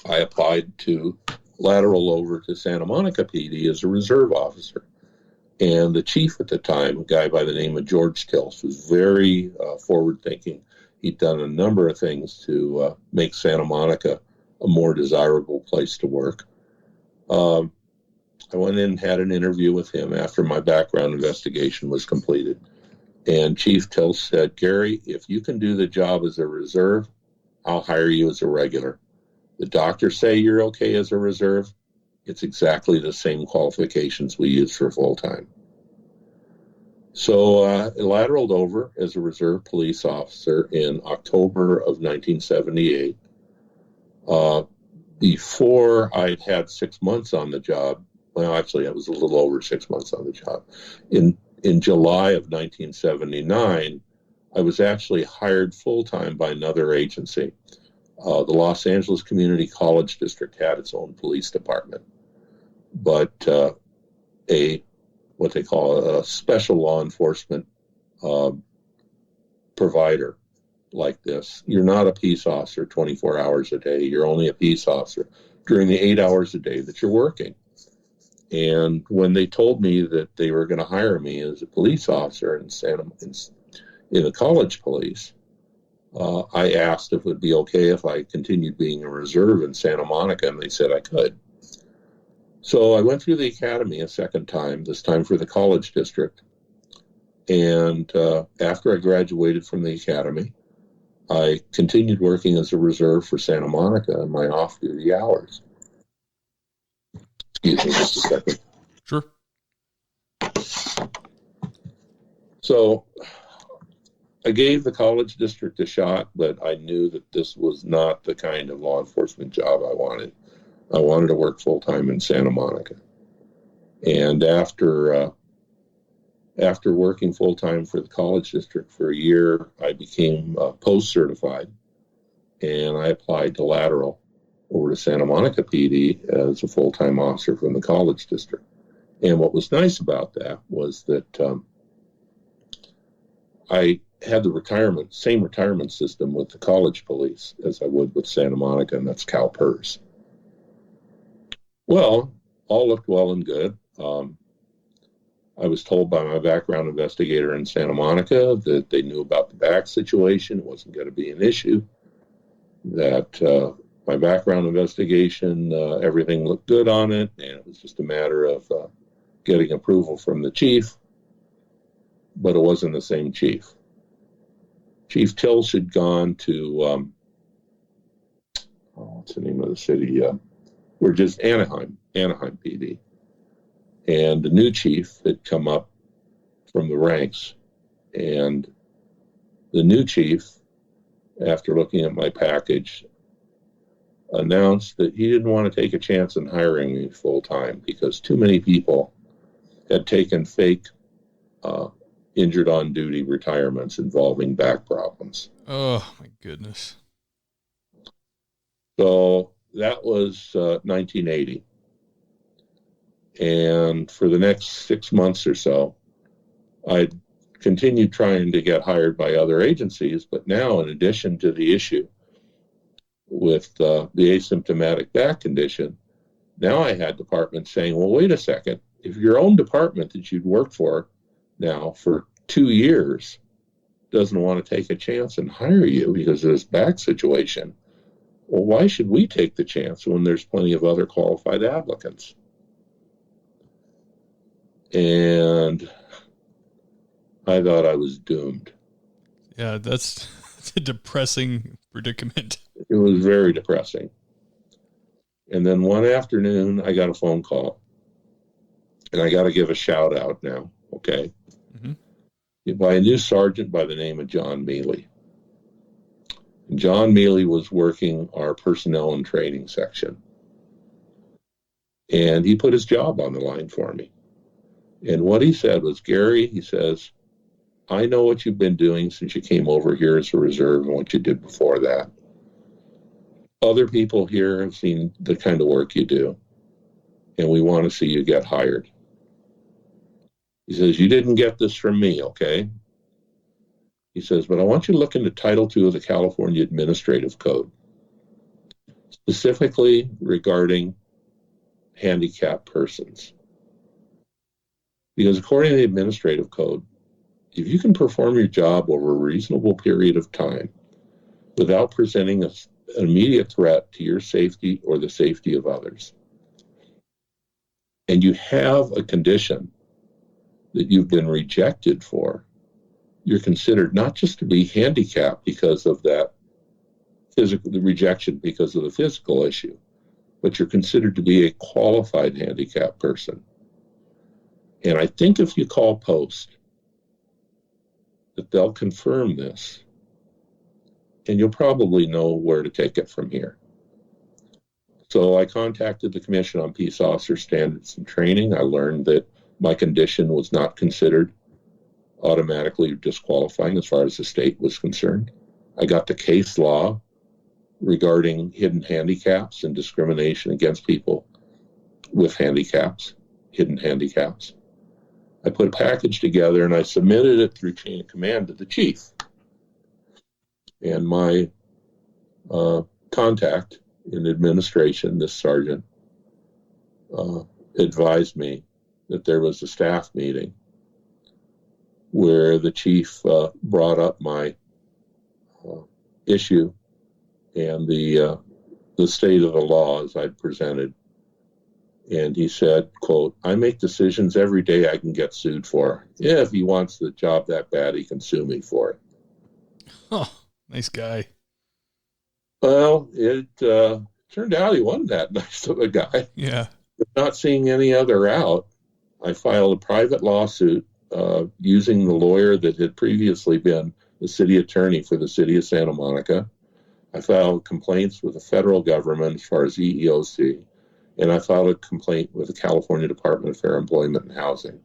I applied to lateral over to Santa Monica PD as a reserve officer. And the chief at the time, a guy by the name of George Tills, was very forward-thinking. He'd done a number of things to make Santa Monica a more desirable place to work. I went in and had an interview with him after my background investigation was completed. And Chief Tills said, Gary, if you can do the job as a reserve, I'll hire you as a regular. The doctors say you're okay as a reserve. It's exactly the same qualifications we use for full-time. So I lateraled over as a reserve police officer in October of 1978. Before I'd had 6 months on the job, well, actually, I was a little over 6 months on the job. In July of 1979, I was actually hired full-time by another agency. The Los Angeles Community College District had its own police department, but what they call a special law enforcement provider like this. You're not a peace officer 24 hours a day. You're only a peace officer during the 8 hours a day that you're working. And when they told me that they were going to hire me as a police officer in the college police, I asked if it would be okay if I continued being a reserve in Santa Monica, and they said I could. So I went through the academy a second time, this time for the college district. And after I graduated from the academy, I continued working as a reserve for Santa Monica in my off-duty hours. Excuse me just a second. Sure. So I gave the college district a shot, but I knew that this was not the kind of law enforcement job I wanted. I wanted to work full-time in Santa Monica. And after working full-time for the college district for a year, I became post-certified, and I applied to lateral over to Santa Monica PD as a full-time officer from the college district. And what was nice about that was that I had the same retirement system with the college police as I would with Santa Monica, and that's CalPERS. Well, all looked well and good. I was told by my background investigator in Santa Monica that they knew about the back situation. It wasn't going to be an issue. That my background investigation, everything looked good on it, and it was just a matter of getting approval from the chief. But it wasn't the same chief. Chief Tilch had gone to, what's the name of the city? We're just Anaheim PD. And the new chief had come up from the ranks. And the new chief, after looking at my package, announced that he didn't want to take a chance in hiring me full time because too many people had taken fake injured on duty retirements involving back problems. Oh, my goodness. So that was 1980. And for the next 6 months or so, I continued trying to get hired by other agencies. But now, in addition to the issue with the asymptomatic back condition, now I had departments saying, well, wait a second. If your own department that you'd worked for now for 2 years doesn't want to take a chance and hire you because of this back situation, well, why should we take the chance when there's plenty of other qualified applicants? And I thought I was doomed. Yeah, that's a depressing predicament. It was very depressing. And then one afternoon, I got a phone call. And I got to give a shout out now, okay? Mm-hmm. By a new sergeant by the name of John Mealy. And John Mealy was working our personnel and training section. And he put his job on the line for me. And what he said was, Gary, he says, I know what you've been doing since you came over here as a reserve and what you did before that. Other people here have seen the kind of work you do, and we want to see you get hired. He says, you didn't get this from me, okay? He says, but I want you to look into Title II of the California Administrative Code, specifically regarding handicapped persons. Because according to the Administrative Code, if you can perform your job over a reasonable period of time without presenting an immediate threat to your safety or the safety of others, and you have a condition that you've been rejected for, you're considered not just to be handicapped because of the rejection because of the physical issue, but you're considered to be a qualified handicapped person. And I think if you call Post, that they'll confirm this, and you'll probably know where to take it from here. So I contacted the Commission on Peace Officer Standards and Training. I learned that my condition was not considered automatically disqualifying as far as the state was concerned. I got the case law regarding hidden handicaps and discrimination against people with handicaps, hidden handicaps. I put a package together and I submitted it through chain of command to the chief. And my contact in administration, this sergeant, advised me that there was a staff meeting where the chief brought up my issue and the state of the law as I'd presented. And he said, quote, I make decisions every day I can get sued for. Yeah, if he wants the job that bad, he can sue me for it. Oh, nice guy. Well, it turned out he wasn't that nice of a guy. Yeah. Not seeing any other out, I filed a private lawsuit using the lawyer that had previously been the city attorney for the city of Santa Monica. I filed complaints with the federal government as far as EEOC, and I filed a complaint with the California Department of Fair Employment and Housing.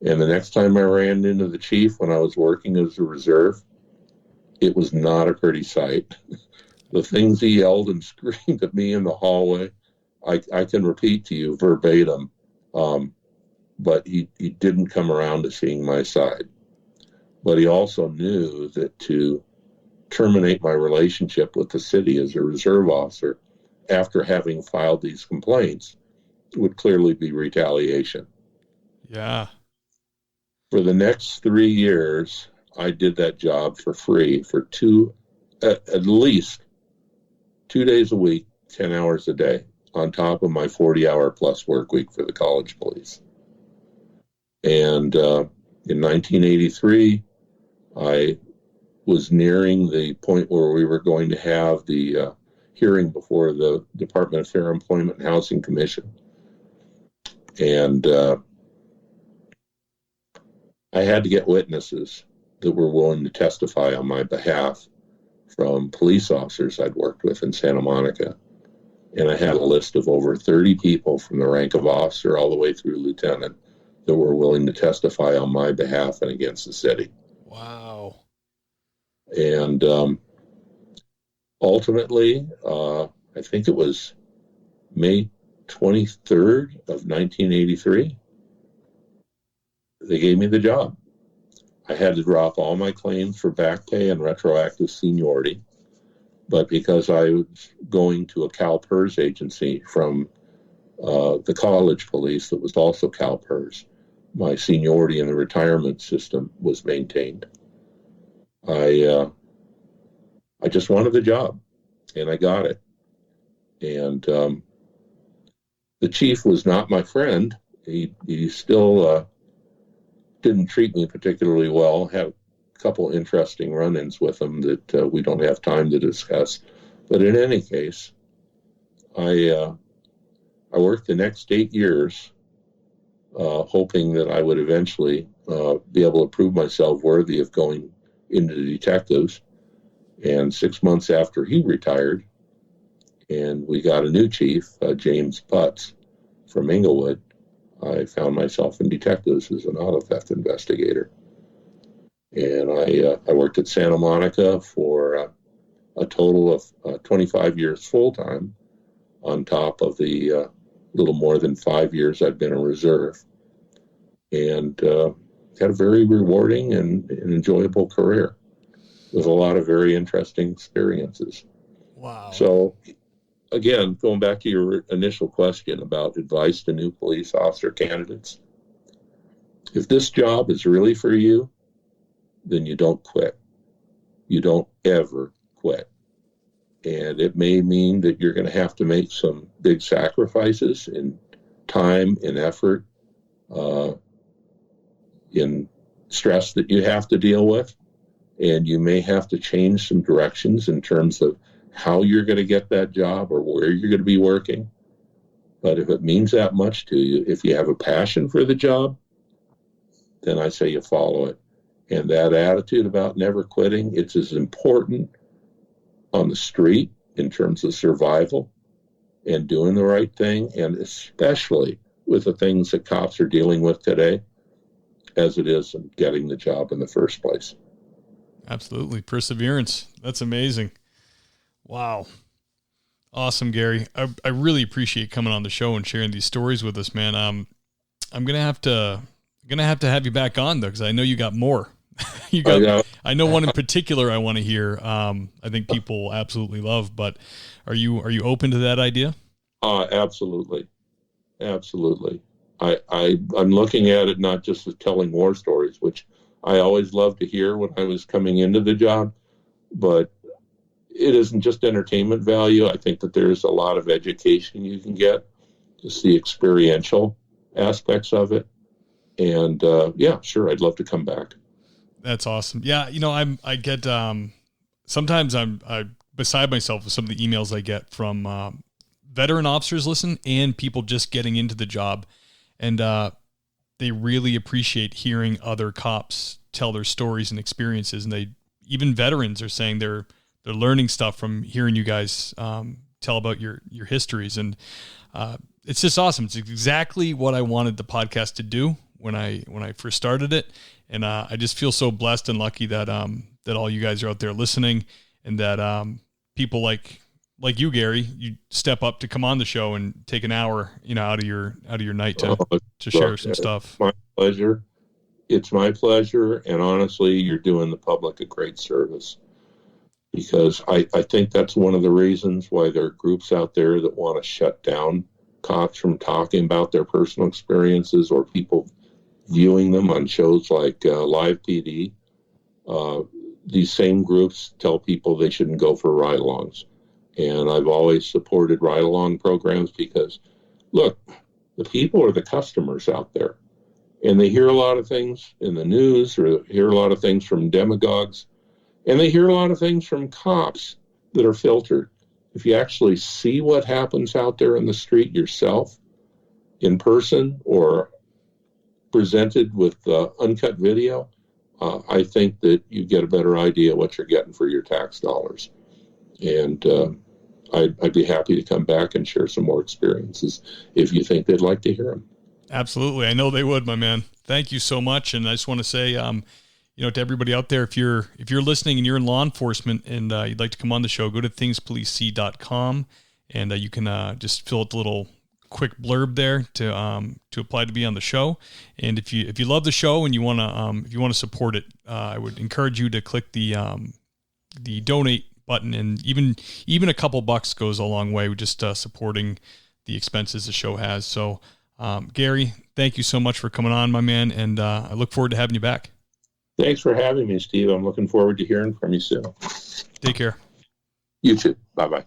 And the next time I ran into the chief when I was working as a reserve, it was not a pretty sight. The things he yelled and screamed at me in the hallway, I can repeat to you verbatim, but he didn't come around to seeing my side. but he also knew that to terminate my relationship with the city as a reserve officer after having filed these complaints would clearly be retaliation. Yeah. For the next 3 years, I did that job for free for at least 2 days a week, 10 hours a day, on top of my 40-hour plus work week for the college police. And in 1983, I was nearing the point where we were going to have the hearing before the Department of Fair Employment and Housing Commission. And I had to get witnesses that were willing to testify on my behalf from police officers I'd worked with in Santa Monica. And I had a list of over 30 people from the rank of officer all the way through lieutenant that were willing to testify on my behalf and against the city. Wow. And ultimately, I think it was May 23rd of 1983, they gave me the job. I had to drop all my claims for back pay and retroactive seniority, but because I was going to a CalPERS agency from the college police that was also CalPERS, my seniority in the retirement system was maintained. I just wanted the job, and I got it. And the chief was not my friend. He still didn't treat me particularly well. Had a couple interesting run-ins with him that we don't have time to discuss. But in any case, I worked the next 8 years hoping that I would eventually be able to prove myself worthy of going into the detectives. And 6 months after he retired, and we got a new chief, James Putz from Inglewood, I found myself in detectives as an auto theft investigator. And I worked at Santa Monica for a total of 25 years full-time, on top of the little more than 5 years I'd been in reserve. And had a very rewarding and enjoyable career with a lot of very interesting experiences. Wow. So, again, going back to your initial question about advice to new police officer candidates, if this job is really for you, then you don't quit. You don't ever quit. And it may mean that you're going to have to make some big sacrifices in time, in effort, in stress that you have to deal with. And you may have to change some directions in terms of how you're going to get that job or where you're going to be working. But if it means that much to you, if you have a passion for the job, then I say you follow it. And that attitude about never quitting, it's as important on the street in terms of survival and doing the right thing, and especially with the things that cops are dealing with today, as it is in getting the job in the first place. Absolutely. Perseverance. That's amazing. Wow. Awesome, Gary. I really appreciate coming on the show and sharing these stories with us, man. I'm going to have to have you back on though, because I know you got more. I know one in particular I want to hear. I think people absolutely love, but are you open to that idea? Absolutely. Absolutely. I'm looking at it not just as telling war stories, which I always loved to hear when I was coming into the job, but it isn't just entertainment value. I think that there's a lot of education you can get, just the experiential aspects of it. And yeah, sure, I'd love to come back. That's awesome. Yeah, I get sometimes I'm beside myself with some of the emails I get from veteran officers and people just getting into the job, and they really appreciate hearing other cops tell their stories and experiences, and even veterans are saying they're learning stuff from hearing you guys tell about your histories, and it's just awesome. It's exactly what I wanted the podcast to do when I first started it. And I just feel so blessed and lucky that that all you guys are out there listening, and that people like you, Gary, you step up to come on the show and take an hour, out of your night to share some stuff. My pleasure. it's my pleasure. And honestly, you're doing the public a great service, because I think that's one of the reasons why there are groups out there that want to shut down cops from talking about their personal experiences, or people viewing them on shows like Live PD. These same groups tell people they shouldn't go for ride-alongs. And I've always supported ride-along programs because, look, the people are the customers out there. And they hear a lot of things in the news, or hear a lot of things from demagogues, and they hear a lot of things from cops that are filtered. If you actually see what happens out there in the street yourself, in person, or presented with uncut video, I think that you get a better idea what you're getting for your tax dollars. And I'd be happy to come back and share some more experiences if you think they'd like to hear them. Absolutely. I know they would, my man. Thank you so much. And I just want to say, to everybody out there, if you're listening and you're in law enforcement and you'd like to come on the show, go to thingspolicec.com, and you can just fill out the little quick blurb there to apply to be on the show. And if you love the show and you want to support it, I would encourage you to click the donate button, and even a couple bucks goes a long way with just supporting the expenses the show has. So Gary, thank you so much for coming on, my man, and I look forward to having you back. Thanks for having me, Steve. I'm looking forward to hearing from you soon. Take care. You too. Bye-bye.